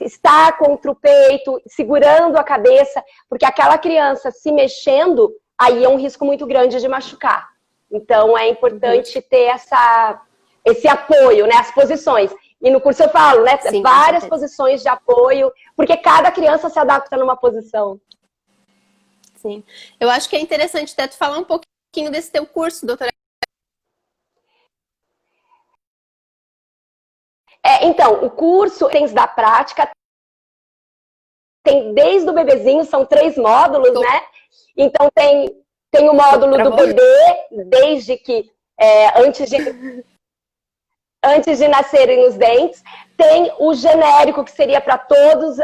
Estar contra o peito, segurando a cabeça, porque aquela criança se mexendo, aí é um risco muito grande de machucar. Então é importante ter esse apoio, né? As posições. E no curso eu falo, né? Sim, várias posições de apoio, porque cada criança se adapta numa posição. Sim. Eu acho que é interessante até tu falar um pouquinho desse teu curso, doutora. Então, o curso tem da prática, tem desde o bebezinho, são 3 módulos, né? Então tem o módulo do bebê, desde que antes de nascerem os dentes. Tem o genérico, que seria para todos,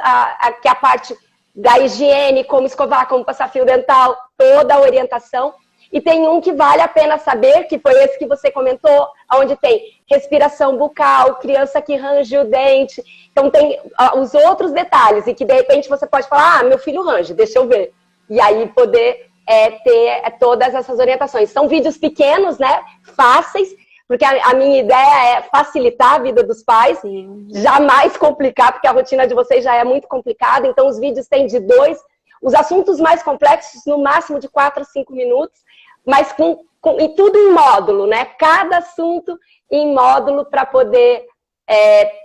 que é a parte da higiene, como escovar, como passar fio dental, toda a orientação. E tem um que vale a pena saber, que foi esse que você comentou, onde tem respiração bucal, criança que range o dente. Então tem os outros detalhes, e que de repente você pode falar, meu filho range, deixa eu ver. E aí poder ter todas essas orientações. São vídeos pequenos, né? Fáceis, porque a minha ideia é facilitar a vida dos pais, jamais complicar, porque a rotina de vocês já é muito complicada. Então os vídeos têm de 2, os assuntos mais complexos no máximo de 4 a 5 minutos, mas e tudo em módulo, né? Cada assunto em módulo para poder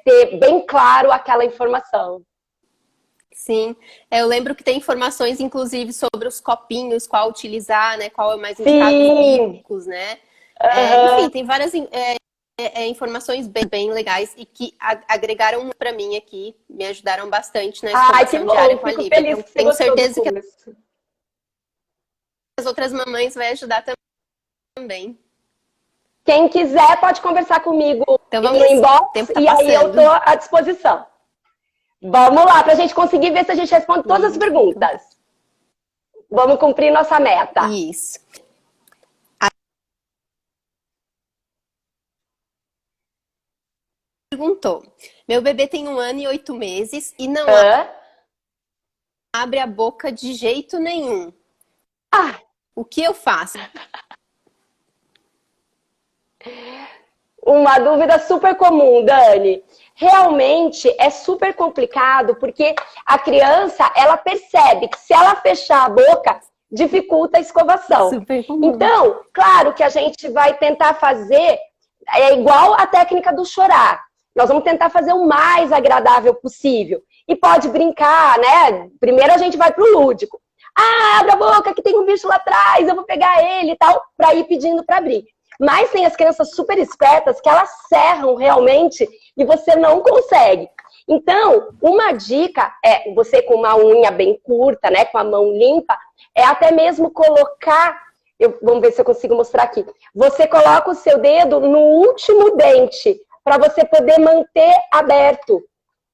ter bem claro aquela informação. Sim, eu lembro que tem informações, inclusive, sobre os copinhos, qual utilizar, né? Qual é o mais indicado, os bíblicos, né? Enfim, tem várias informações bem legais e que agregaram para mim aqui, me ajudaram bastante na exploração diária com a Lívia. Então, tenho certeza que as outras mamães vai ajudar também. Quem quiser pode conversar comigo no inbox, e aí eu estou à disposição. Vamos lá, para a gente conseguir ver se a gente responde todas as perguntas. Vamos cumprir nossa meta. Isso. Perguntou, meu bebê tem 1 ano e 8 meses e não abre a boca de jeito nenhum. O que eu faço? Uma dúvida super comum, Dani. Realmente é super complicado, porque a criança, ela percebe que se ela fechar a boca, dificulta a escovação. Então, claro que a gente vai tentar fazer, igual a técnica do chorar. Nós vamos tentar fazer o mais agradável possível. E pode brincar, né? Primeiro a gente vai pro lúdico. Abre a boca que tem um bicho lá atrás, eu vou pegar ele e tal, para ir pedindo para abrir. Mas tem as crianças super espertas que elas cerram realmente e você não consegue. Então, uma dica é você com uma unha bem curta, né, com a mão limpa, é até mesmo colocar, vamos ver se eu consigo mostrar aqui. Você coloca o seu dedo no último dente para você poder manter aberto,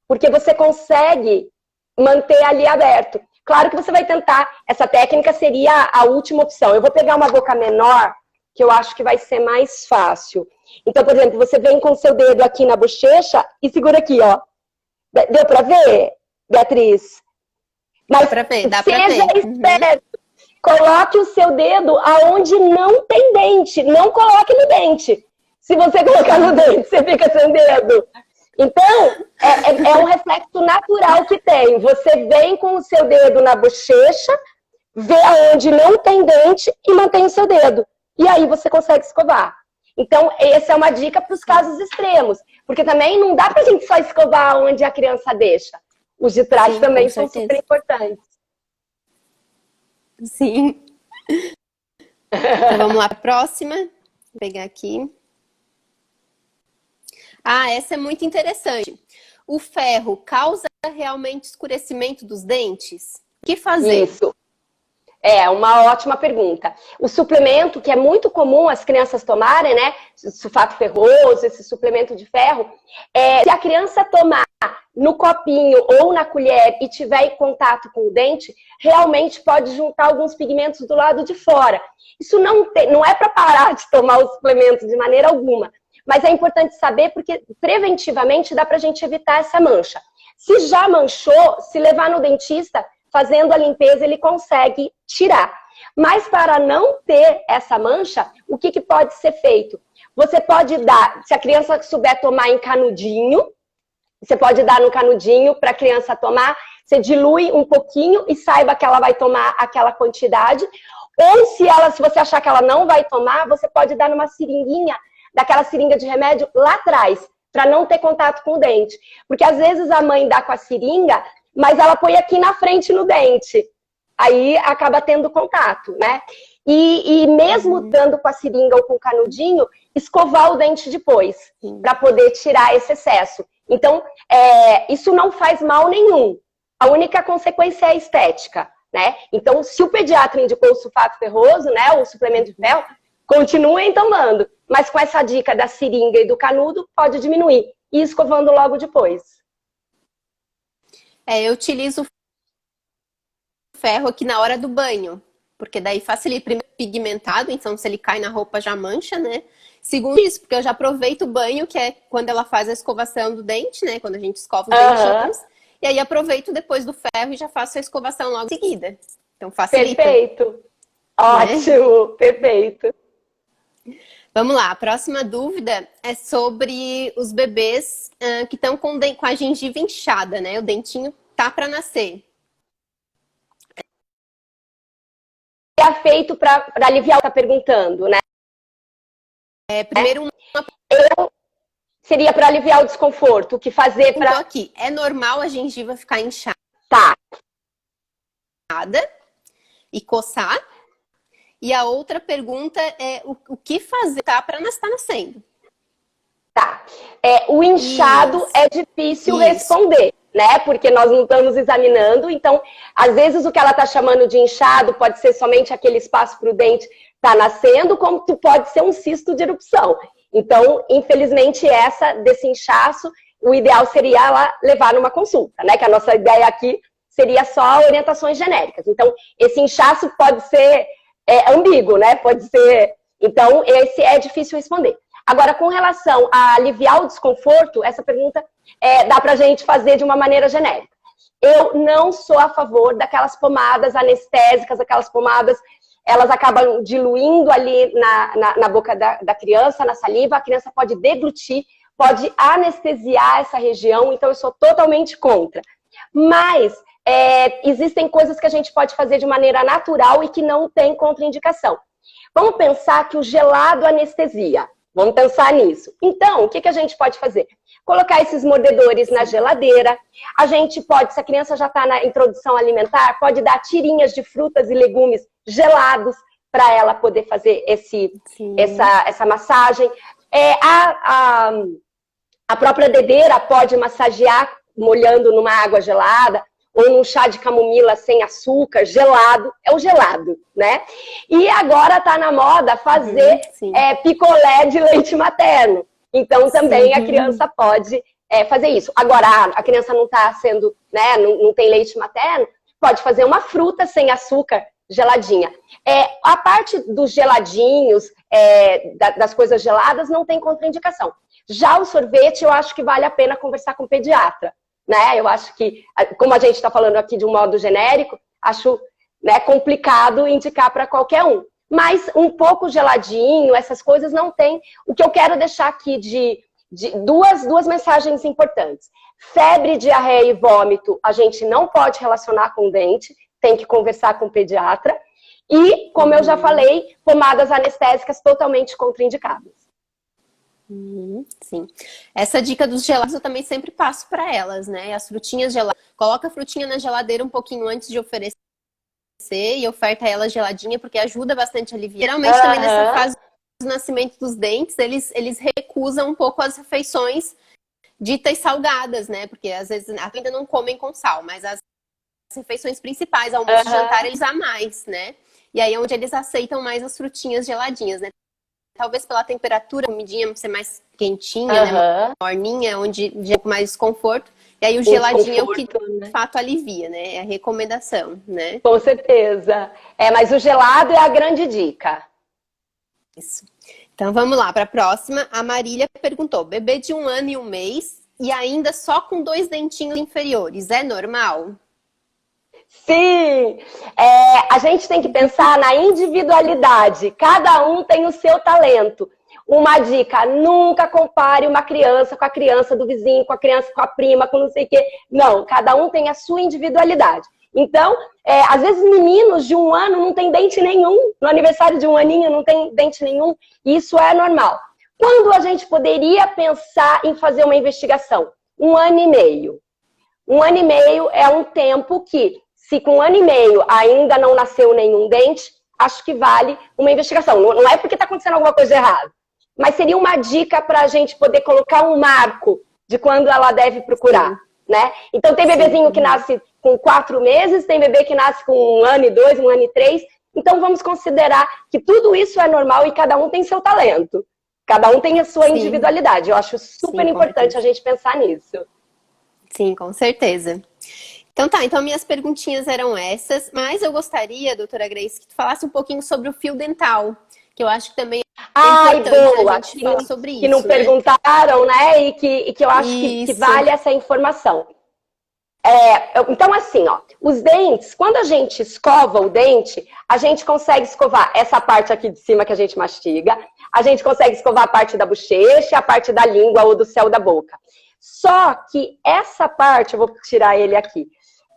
porque você consegue manter ali aberto. Claro que você vai tentar, essa técnica seria a última opção. Eu vou pegar uma boca menor, que eu acho que vai ser mais fácil. Então, por exemplo, você vem com o seu dedo aqui na bochecha e segura aqui, ó. Deu pra ver, Beatriz? Mas dá pra ver. Seja esperto. Coloque o seu dedo aonde não tem dente. Não coloque no dente. Se você colocar no dente, você fica sem dedo. Então, é um reflexo natural que tem. Você vem com o seu dedo na bochecha, vê aonde não tem dente e mantém o seu dedo. E aí você consegue escovar. Então, essa é uma dica para os casos extremos. Porque também não dá pra gente só escovar onde a criança deixa. Os de trás também são super importantes. Sim. Então, vamos lá, próxima. Vou pegar aqui. Essa é muito interessante. O ferro causa realmente escurecimento dos dentes? O que fazer? Isso. É uma ótima pergunta. O suplemento, que é muito comum as crianças tomarem, né? Sulfato ferroso, esse suplemento de ferro, se a criança tomar no copinho ou na colher e tiver em contato com o dente, realmente pode juntar alguns pigmentos do lado de fora. Isso não é para parar de tomar o suplemento de maneira alguma, mas é importante saber porque preventivamente dá para a gente evitar essa mancha. Se já manchou, se levar no dentista, fazendo a limpeza, ele consegue tirar. Mas para não ter essa mancha, o que pode ser feito? Você pode dar, se a criança souber tomar em canudinho, você pode dar no canudinho para a criança tomar, você dilui um pouquinho e saiba que ela vai tomar aquela quantidade. Ou se você achar que ela não vai tomar, você pode dar numa seringuinha, daquela seringa de remédio lá atrás, para não ter contato com o dente. Porque às vezes a mãe dá com a seringa, mas ela põe aqui na frente no dente. Aí acaba tendo contato, né? E mesmo dando com a seringa ou com o canudinho, escovar o dente depois, para poder tirar esse excesso. Então, isso não faz mal nenhum. A única consequência é a estética, né? Então, se o pediatra indicou o sulfato ferroso, né, o suplemento de ferro, continuem tomando. Mas com essa dica da seringa e do canudo, pode diminuir. E escovando logo depois. Eu utilizo ferro aqui na hora do banho, porque daí facilita. Primeiro, pigmentado, então se ele cai na roupa já mancha, né? Segundo isso, porque eu já aproveito o banho, que é quando ela faz a escovação do dente, né? Quando a gente escova os dentinhos. E aí aproveito depois do ferro e já faço a escovação logo em seguida. Então facilita. Perfeito. Ótimo, né? Perfeito. Vamos lá, a próxima dúvida é sobre os bebês que estão com a gengiva inchada, né? O dentinho tá para nascer. É feito para aliviar, tá perguntando, né? Primeiro seria para aliviar o desconforto, o que fazer para... Então aqui, é normal a gengiva ficar inchada? Tá. E coçar? E a outra pergunta é o que fazer para estar nascendo? Tá. O inchado é difícil responder, né? Porque nós não estamos examinando. Então, às vezes o que ela está chamando de inchado pode ser somente aquele espaço para o dente estar nascendo, como pode ser um cisto de erupção. Então, infelizmente, desse inchaço, o ideal seria ela levar numa consulta, né? Que a nossa ideia aqui seria só orientações genéricas. Então, esse inchaço pode ser ambíguo, né? Pode ser... Então, esse é difícil responder. Agora, com relação a aliviar o desconforto, essa pergunta dá pra gente fazer de uma maneira genérica. Eu não sou a favor daquelas pomadas anestésicas, aquelas pomadas, elas acabam diluindo ali na boca da criança, na saliva, a criança pode deglutir, pode anestesiar essa região, então eu sou totalmente contra. Mas existem coisas que a gente pode fazer de maneira natural e que não tem contraindicação. Vamos pensar que o gelado anestesia. Vamos pensar nisso. Então, o que a gente pode fazer? Colocar esses mordedores na geladeira. A gente pode, se a criança já está na introdução alimentar, pode dar tirinhas de frutas e legumes gelados para ela poder fazer essa massagem. A própria dedeira pode massagear molhando numa água gelada ou num chá de camomila sem açúcar, gelado, é o gelado, né? E agora tá na moda fazer picolé de leite materno. Então também a criança pode fazer isso. Agora, a criança não tá sendo, né, não tem leite materno, pode fazer uma fruta sem açúcar geladinha. A parte dos geladinhos, das coisas geladas, não tem contraindicação. Já o sorvete, eu acho que vale a pena conversar com o pediatra. Né? Eu acho que, como a gente está falando aqui de um modo genérico, acho, né, complicado indicar para qualquer um. Mas um pouco geladinho, essas coisas não tem. O que eu quero deixar aqui de duas mensagens importantes. Febre, diarreia e vômito, a gente não pode relacionar com o dente, tem que conversar com o pediatra. E, como eu já falei, pomadas anestésicas totalmente contraindicadas. Sim. Essa dica dos gelados eu também sempre passo para elas, né? As frutinhas geladas. Coloca a frutinha na geladeira um pouquinho antes de oferecer e oferta ela geladinha, porque ajuda bastante a aliviar. Geralmente também nessa fase do nascimento dos dentes, eles recusam um pouco as refeições ditas salgadas, né? Porque às vezes ainda não comem com sal, mas as refeições principais, almoço e jantar, eles usam mais, né? E aí é onde eles aceitam mais as frutinhas geladinhas, né? Talvez pela temperatura, a comidinha ser mais quentinha, né? Morninha, onde gera um pouco mais desconforto. E aí o geladinho é o que, de fato, alivia, né? É a recomendação, né? Com certeza. Mas o gelado é a grande dica. Isso. Então, vamos lá para a próxima. A Marília perguntou, bebê de 1 ano e 1 mês e ainda só com 2 dentinhos inferiores, é normal? Sim! A gente tem que pensar na individualidade. Cada um tem o seu talento. Uma dica, nunca compare uma criança com a criança do vizinho, com a criança com a prima, com não sei o quê. Não, cada um tem a sua individualidade. Então, às vezes meninos de 1 ano não tem dente nenhum, no aniversário de 1 aninho não tem dente nenhum, e isso é normal. Quando a gente poderia pensar em fazer uma investigação? 1 ano e meio. 1 ano e meio é um tempo que, se com 1 ano e meio ainda não nasceu nenhum dente, acho que vale uma investigação. Não é porque está acontecendo alguma coisa errada, mas seria uma dica para a gente poder colocar um marco de quando ela deve procurar, né? Então tem bebezinho que nasce com 4 meses, tem bebê que nasce com 1 ano e 2, 1 ano e 3. Então vamos considerar que tudo isso é normal e cada um tem seu talento. Cada um tem a sua individualidade. Eu acho super importante a gente pensar nisso. Sim, com certeza. Então tá, então minhas perguntinhas eram essas, mas eu gostaria, doutora Grace, que tu falasse um pouquinho sobre o fio dental, que eu acho que também é importante a gente falar sobre isso. Que não perguntaram, né? E que eu acho que vale essa informação. Então, assim, ó, os dentes, quando a gente escova o dente, a gente consegue escovar essa parte aqui de cima que a gente mastiga, a gente consegue escovar a parte da bochecha, a parte da língua ou do céu da boca. Só que essa parte, eu vou tirar ele aqui,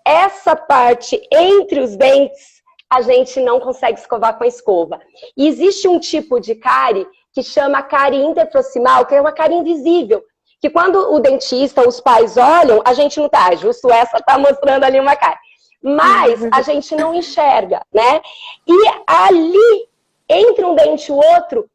essa parte entre os dentes, a gente não consegue escovar com a escova. E existe um tipo de cárie que chama cárie interproximal, que é uma cárie invisível, que quando o dentista, os pais olham, a gente não tá, justo essa tá mostrando ali uma cárie. Mas a gente não enxerga, né? E ali, entre um dente e o outro,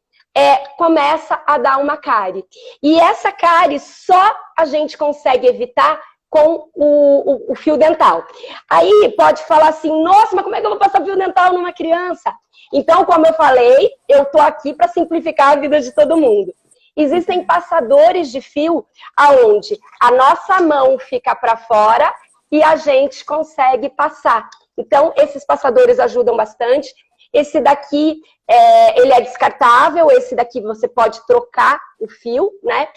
começa a dar uma cárie. E essa cárie só a gente consegue evitar com o fio dental. Aí pode falar assim, nossa, mas como é que eu vou passar fio dental numa criança? Então, como eu falei, eu tô aqui para simplificar a vida de todo mundo. Existem passadores de fio aonde a nossa mão fica para fora e a gente consegue passar. Então, esses passadores ajudam bastante. Esse daqui, ele é descartável, esse daqui você pode trocar o fio, né?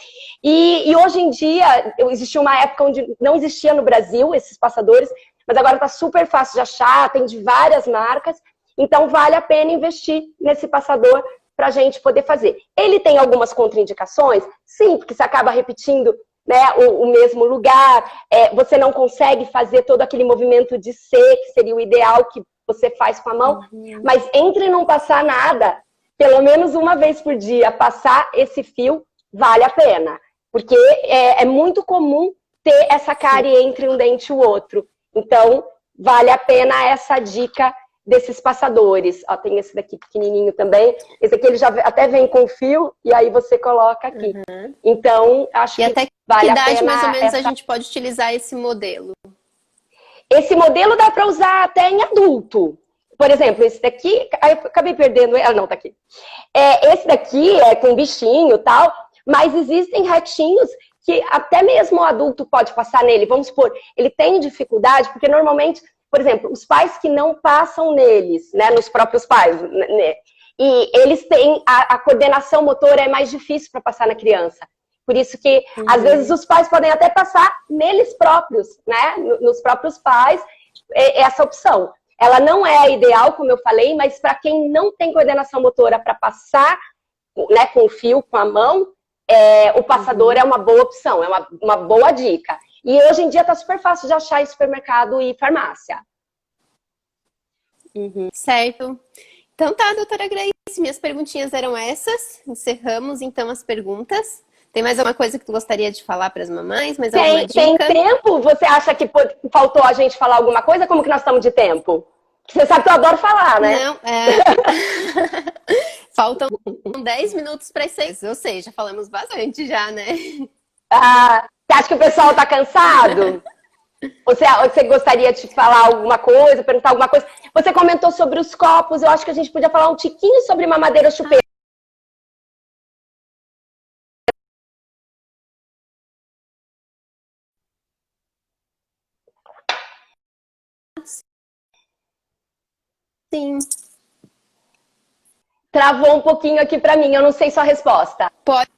E hoje em dia, existiu uma época onde não existia no Brasil esses passadores, mas agora está super fácil de achar, tem de várias marcas, então vale a pena investir nesse passador para a gente poder fazer. Ele tem algumas contraindicações? Sim, porque você acaba repetindo, né, o mesmo lugar, você não consegue fazer todo aquele movimento de C, que seria o ideal que você faz com a mão, mas entre não passar nada, pelo menos uma vez por dia, passar esse fio, vale a pena. Porque é muito comum ter essa cárie entre um dente e o outro. Então, vale a pena essa dica desses passadores. Ó, tem esse daqui pequenininho também. Esse aqui ele já até vem com fio e aí você coloca aqui. Então, acho que até vale a pena. Que idade mais ou menos a gente pode utilizar esse modelo? Esse modelo dá para usar até em adulto. Por exemplo, esse daqui, eu acabei perdendo, não, tá aqui. Esse daqui é com bichinho e tal, mas existem retinhos que até mesmo o adulto pode passar nele. Vamos supor, ele tem dificuldade, porque normalmente, por exemplo, os pais que não passam neles, né, nos próprios pais, né, e eles têm, a coordenação motora é mais difícil para passar na criança. Por isso que, às vezes, os pais podem até passar neles próprios, né? Nos próprios pais, essa opção. Ela não é a ideal, como eu falei, mas para quem não tem coordenação motora para passar, né, com o fio, com a mão, o passador é uma boa opção, é uma boa dica. E hoje em dia está super fácil de achar em supermercado e farmácia. Certo. Então tá, doutora Grace, minhas perguntinhas eram essas. Encerramos, então, as perguntas. Tem mais alguma coisa que tu gostaria de falar para as mamães? Mais alguma dica? Tem tempo? Você acha que faltou a gente falar alguma coisa? Como que nós estamos de tempo? Você sabe que eu adoro falar, né? Não, faltam 10 minutos para as 6. Ou seja, falamos bastante já, né? Você acha que o pessoal tá cansado? Você gostaria de falar alguma coisa, perguntar alguma coisa? Você comentou sobre os copos, eu acho que a gente podia falar um tiquinho sobre mamadeira chupeta. Sim. Travou um pouquinho aqui para mim, eu não sei sua resposta. Pode.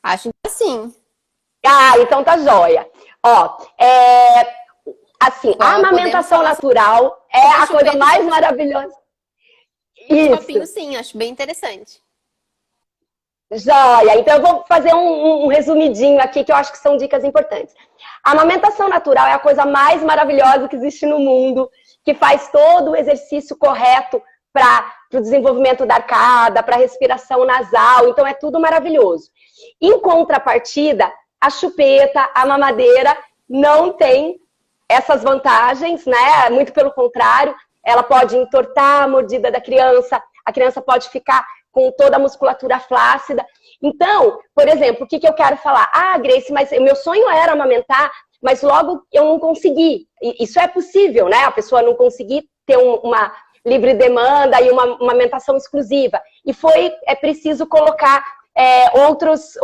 Acho que sim. Ah, então tá joia. Ó, assim, a amamentação natural é a coisa mais maravilhosa. Isso. Copinho, sim, acho bem interessante. Joia! Então eu vou fazer um resumidinho aqui, que eu acho que são dicas importantes. A amamentação natural é a coisa mais maravilhosa que existe no mundo, que faz todo o exercício correto para o desenvolvimento da arcada, para a respiração nasal, então é tudo maravilhoso. Em contrapartida, a chupeta, a mamadeira, não tem essas vantagens, né? Muito pelo contrário, ela pode entortar a mordida da criança, a criança pode ficar com toda a musculatura flácida. Então, por exemplo, o que eu quero falar? Ah, Grace, mas o meu sonho era amamentar, mas logo eu não consegui. Isso é possível, né? A pessoa não conseguir ter uma livre demanda e uma amamentação exclusiva. E é preciso colocar outros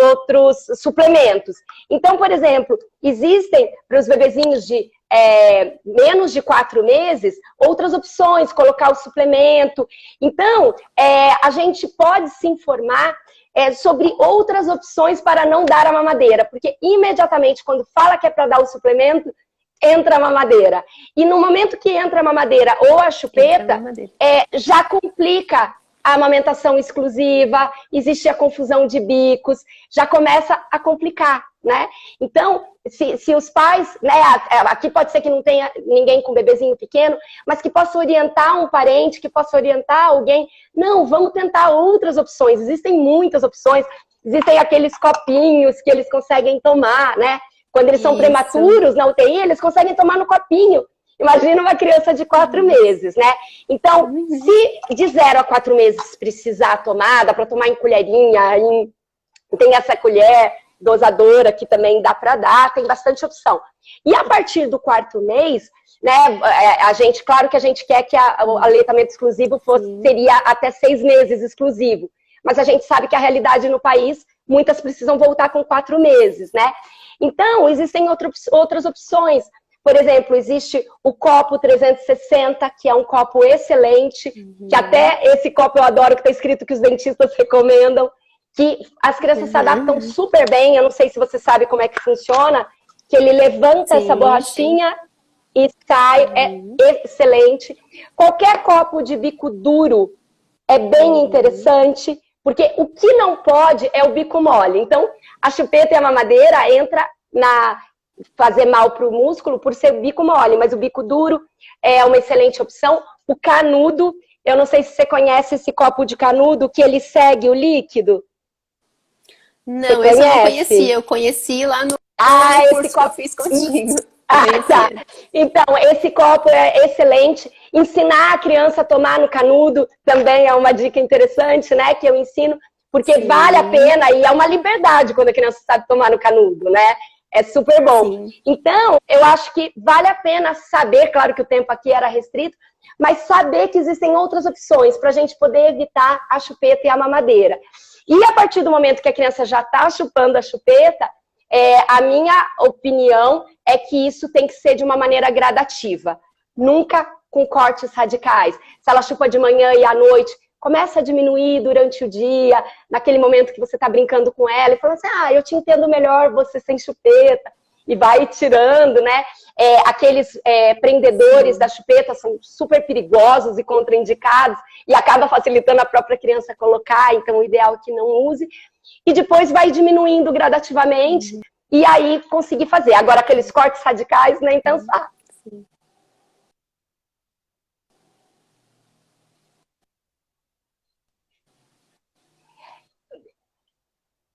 suplementos. Então, por exemplo, existem para os bebezinhos de menos de 4 meses, outras opções, colocar o suplemento. Então, a gente pode se informar sobre outras opções para não dar a mamadeira, porque imediatamente quando fala que é para dar o suplemento, entra a mamadeira. E no momento que entra a mamadeira ou a chupeta, já complica a amamentação exclusiva, existe a confusão de bicos, já começa a complicar, né? Então, se os pais, né, aqui pode ser que não tenha ninguém com bebezinho pequeno, mas que possa orientar um parente, que possa orientar alguém, não, vamos tentar outras opções, existem muitas opções, existem aqueles copinhos que eles conseguem tomar, né? Quando eles são prematuros na UTI, eles conseguem tomar no copinho. Imagina uma criança de 4 meses, né? Então, se de 0 a 4 meses precisar tomar, dá para tomar em colherinha, tem essa colher dosadora que também dá para dar, tem bastante opção. E a partir do 4º mês, né, claro que a gente quer que o aleitamento exclusivo seria até 6 meses exclusivo, mas a gente sabe que a realidade no país, muitas precisam voltar com 4 meses, né? Então, existem outras opções. Por exemplo, existe o copo 360, que é um copo excelente, que até esse copo eu adoro, que está escrito que os dentistas recomendam, que as crianças se adaptam super bem, eu não sei se você sabe como é que funciona, que ele levanta essa borrachinha e sai, é excelente. Qualquer copo de bico duro é bem interessante, porque o que não pode é o bico mole. Então, a chupeta e a mamadeira entra fazer mal para o músculo por ser bico mole, mas o bico duro é uma excelente opção. O canudo, eu não sei se você conhece esse copo de canudo, que ele segue o líquido. Não, esse eu não conhecia, eu conheci lá no curso que eu fiz contigo. Tá. Então, esse copo é excelente. Ensinar a criança a tomar no canudo também é uma dica interessante, né? Que eu ensino, porque vale a pena e é uma liberdade quando a criança sabe tomar no canudo, né? É super bom. Sim. Então, eu acho que vale a pena saber, claro que o tempo aqui era restrito, mas saber que existem outras opções para a gente poder evitar a chupeta e a mamadeira. E a partir do momento que a criança já está chupando a chupeta, a minha opinião é que isso tem que ser de uma maneira gradativa. Nunca com cortes radicais. Se ela chupa de manhã e à noite, começa a diminuir durante o dia, naquele momento que você está brincando com ela, e fala assim, eu te entendo melhor você sem chupeta, e vai tirando, né? Aqueles prendedores da chupeta são super perigosos e contraindicados, e acaba facilitando a própria criança colocar, então o ideal é que não use. E depois vai diminuindo gradativamente, e aí conseguir fazer. Agora, aqueles cortes radicais, nem pensar.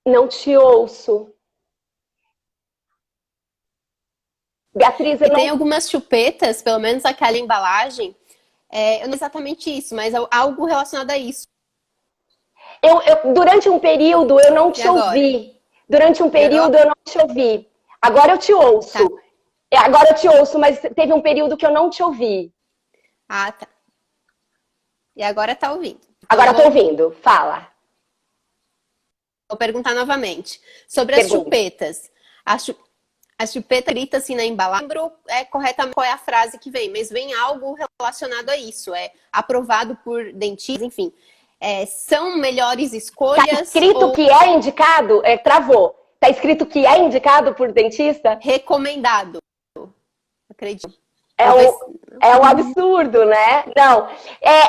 Não te ouço. Beatriz, Tem algumas chupetas, pelo menos aquela embalagem, eu não exatamente isso, mas algo relacionado a isso. Durante um período eu não te ouvi. Durante um período eu não te ouvi. Agora eu te ouço. Tá. Agora eu te ouço, mas teve um período que eu não te ouvi. Ah, tá. E agora tá ouvindo. Agora tô ouvindo. Fala. Vou perguntar novamente. Sobre as Pergunta. chupetas. A chupeta grita assim na embalagem. Não lembro corretamente qual é a frase que vem, mas vem algo relacionado a isso. É aprovado por dentistas, enfim. São melhores escolhas? Tá escrito que é indicado? Travou. Tá escrito que é indicado por dentista? Recomendado. Acredito. É um absurdo, né? Não,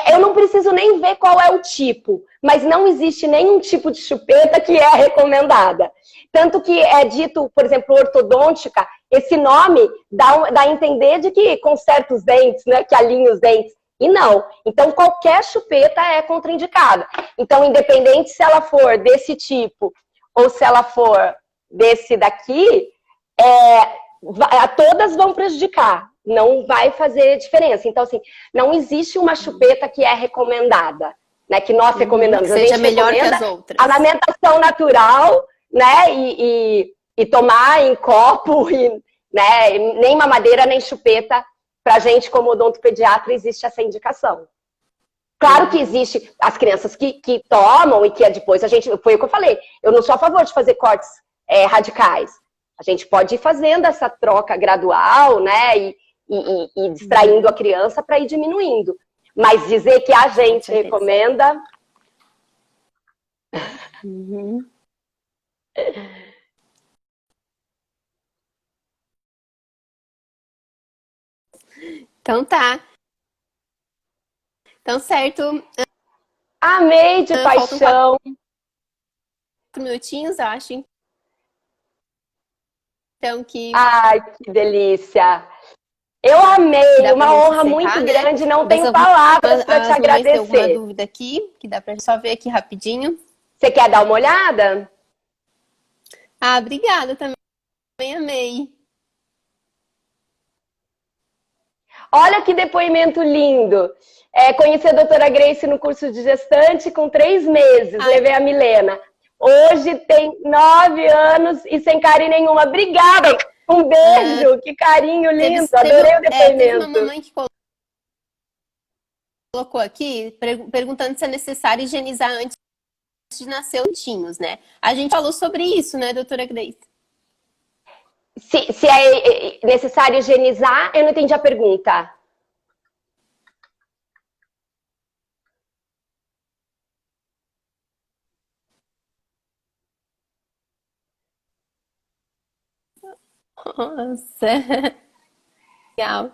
eu não preciso nem ver qual é o tipo, mas não existe nenhum tipo de chupeta que é recomendada. Tanto que é dito, por exemplo, ortodôntica, esse nome dá a entender de que conserta os dentes, né? Que alinha os dentes. E não. Então, qualquer chupeta é contraindicada. Então, independente se ela for desse tipo ou se ela for desse daqui, todas vão prejudicar. Não vai fazer diferença. Então, assim, não existe uma chupeta que é recomendada, né? Que nós recomendamos. Que seja melhor que as outras. A alimentação natural, né? E tomar em copo, né? Nem mamadeira, nem chupeta. Pra gente, como odontopediatra, existe essa indicação. Claro que existe as crianças que tomam e que depois foi o que eu falei. Eu não sou a favor de fazer cortes radicais. A gente pode ir fazendo essa troca gradual, né? E distraindo a criança para ir diminuindo. Mas dizer que a gente recomenda... Uhum. Então tá. Então certo. Amei de paixão. 4 minutinhos, acho. Então que... Ai, que delícia. Eu amei, uma honra muito grande, não tenho palavras para te agradecer. Tem alguma dúvida aqui, que dá para só ver aqui rapidinho? Você quer dar uma olhada? Ah, obrigada também, amei. Olha que depoimento lindo. Conheci a doutora Grace no curso de gestante com 3 meses, levei a Milena. Hoje tem 9 anos e sem carinho nenhuma. Obrigada! Um beijo, que carinho lindo, adorei o depoimento. Teve uma mamãe que colocou aqui, perguntando se é necessário higienizar antes de nascer os dentinhos, né? A gente falou sobre isso, né, doutora Grace? Se é necessário higienizar, eu não entendi a pergunta. Nossa, legal.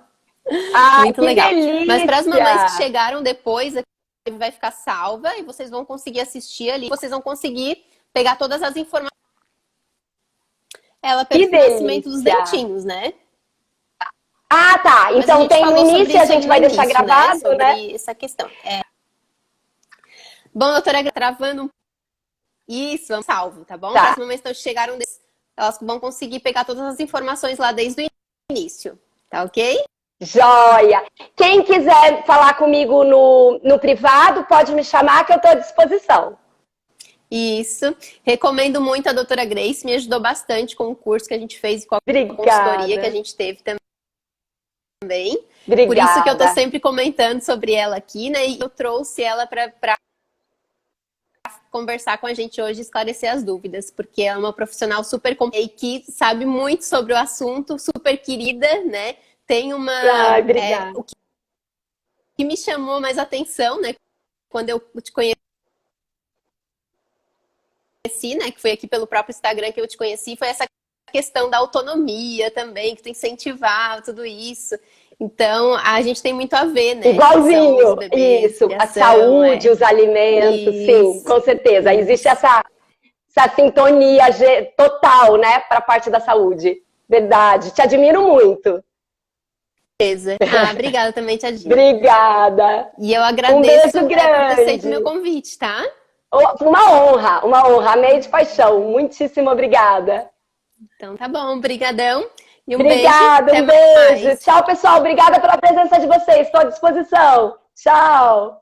Muito legal. Delícia. Mas para as mamães que chegaram depois, vai ficar salva e vocês vão conseguir assistir ali. Vocês vão conseguir pegar todas as informações. Ela pelo nascimento dos dentinhos, né? Ah, tá. Então tem no início e a gente vai deixar gravado, sobre né? Essa questão. Bom, doutora, travando. Isso, vamos salvo, tá bom? Tá. As mamães que chegaram, elas vão conseguir pegar todas as informações lá desde o início, tá ok? Joia! Quem quiser falar comigo no privado, pode me chamar que eu estou à disposição. Isso. Recomendo muito a doutora Grace, me ajudou bastante com o curso que a gente fez e com a consultoria que a gente teve também. Obrigada. Por isso que eu estou sempre comentando sobre ela aqui, né? E eu trouxe ela para conversar com a gente hoje e esclarecer as dúvidas, porque ela é uma profissional super competente que sabe muito sobre o assunto, super querida, né? Tem uma... obrigada. O que me chamou mais atenção, né? Quando eu te conheci, né? Que foi aqui pelo próprio Instagram que eu te conheci, foi essa questão da autonomia também, que tu incentivava tudo isso. Então, a gente tem muito a ver, né? Igualzinho, bebês, isso. A saúde, os alimentos, sim, com certeza. Existe essa sintonia total, né? Para a parte da saúde. Verdade. Te admiro muito. Obrigada também, Tia Dina. Obrigada. E eu agradeço por ter aceito o meu convite, tá? Uma honra. Amei de paixão. Muitíssimo obrigada. Então tá bom, brigadão. E Obrigada, um beijo. Tchau, pessoal. Obrigada pela presença de vocês. Estou à disposição. Tchau.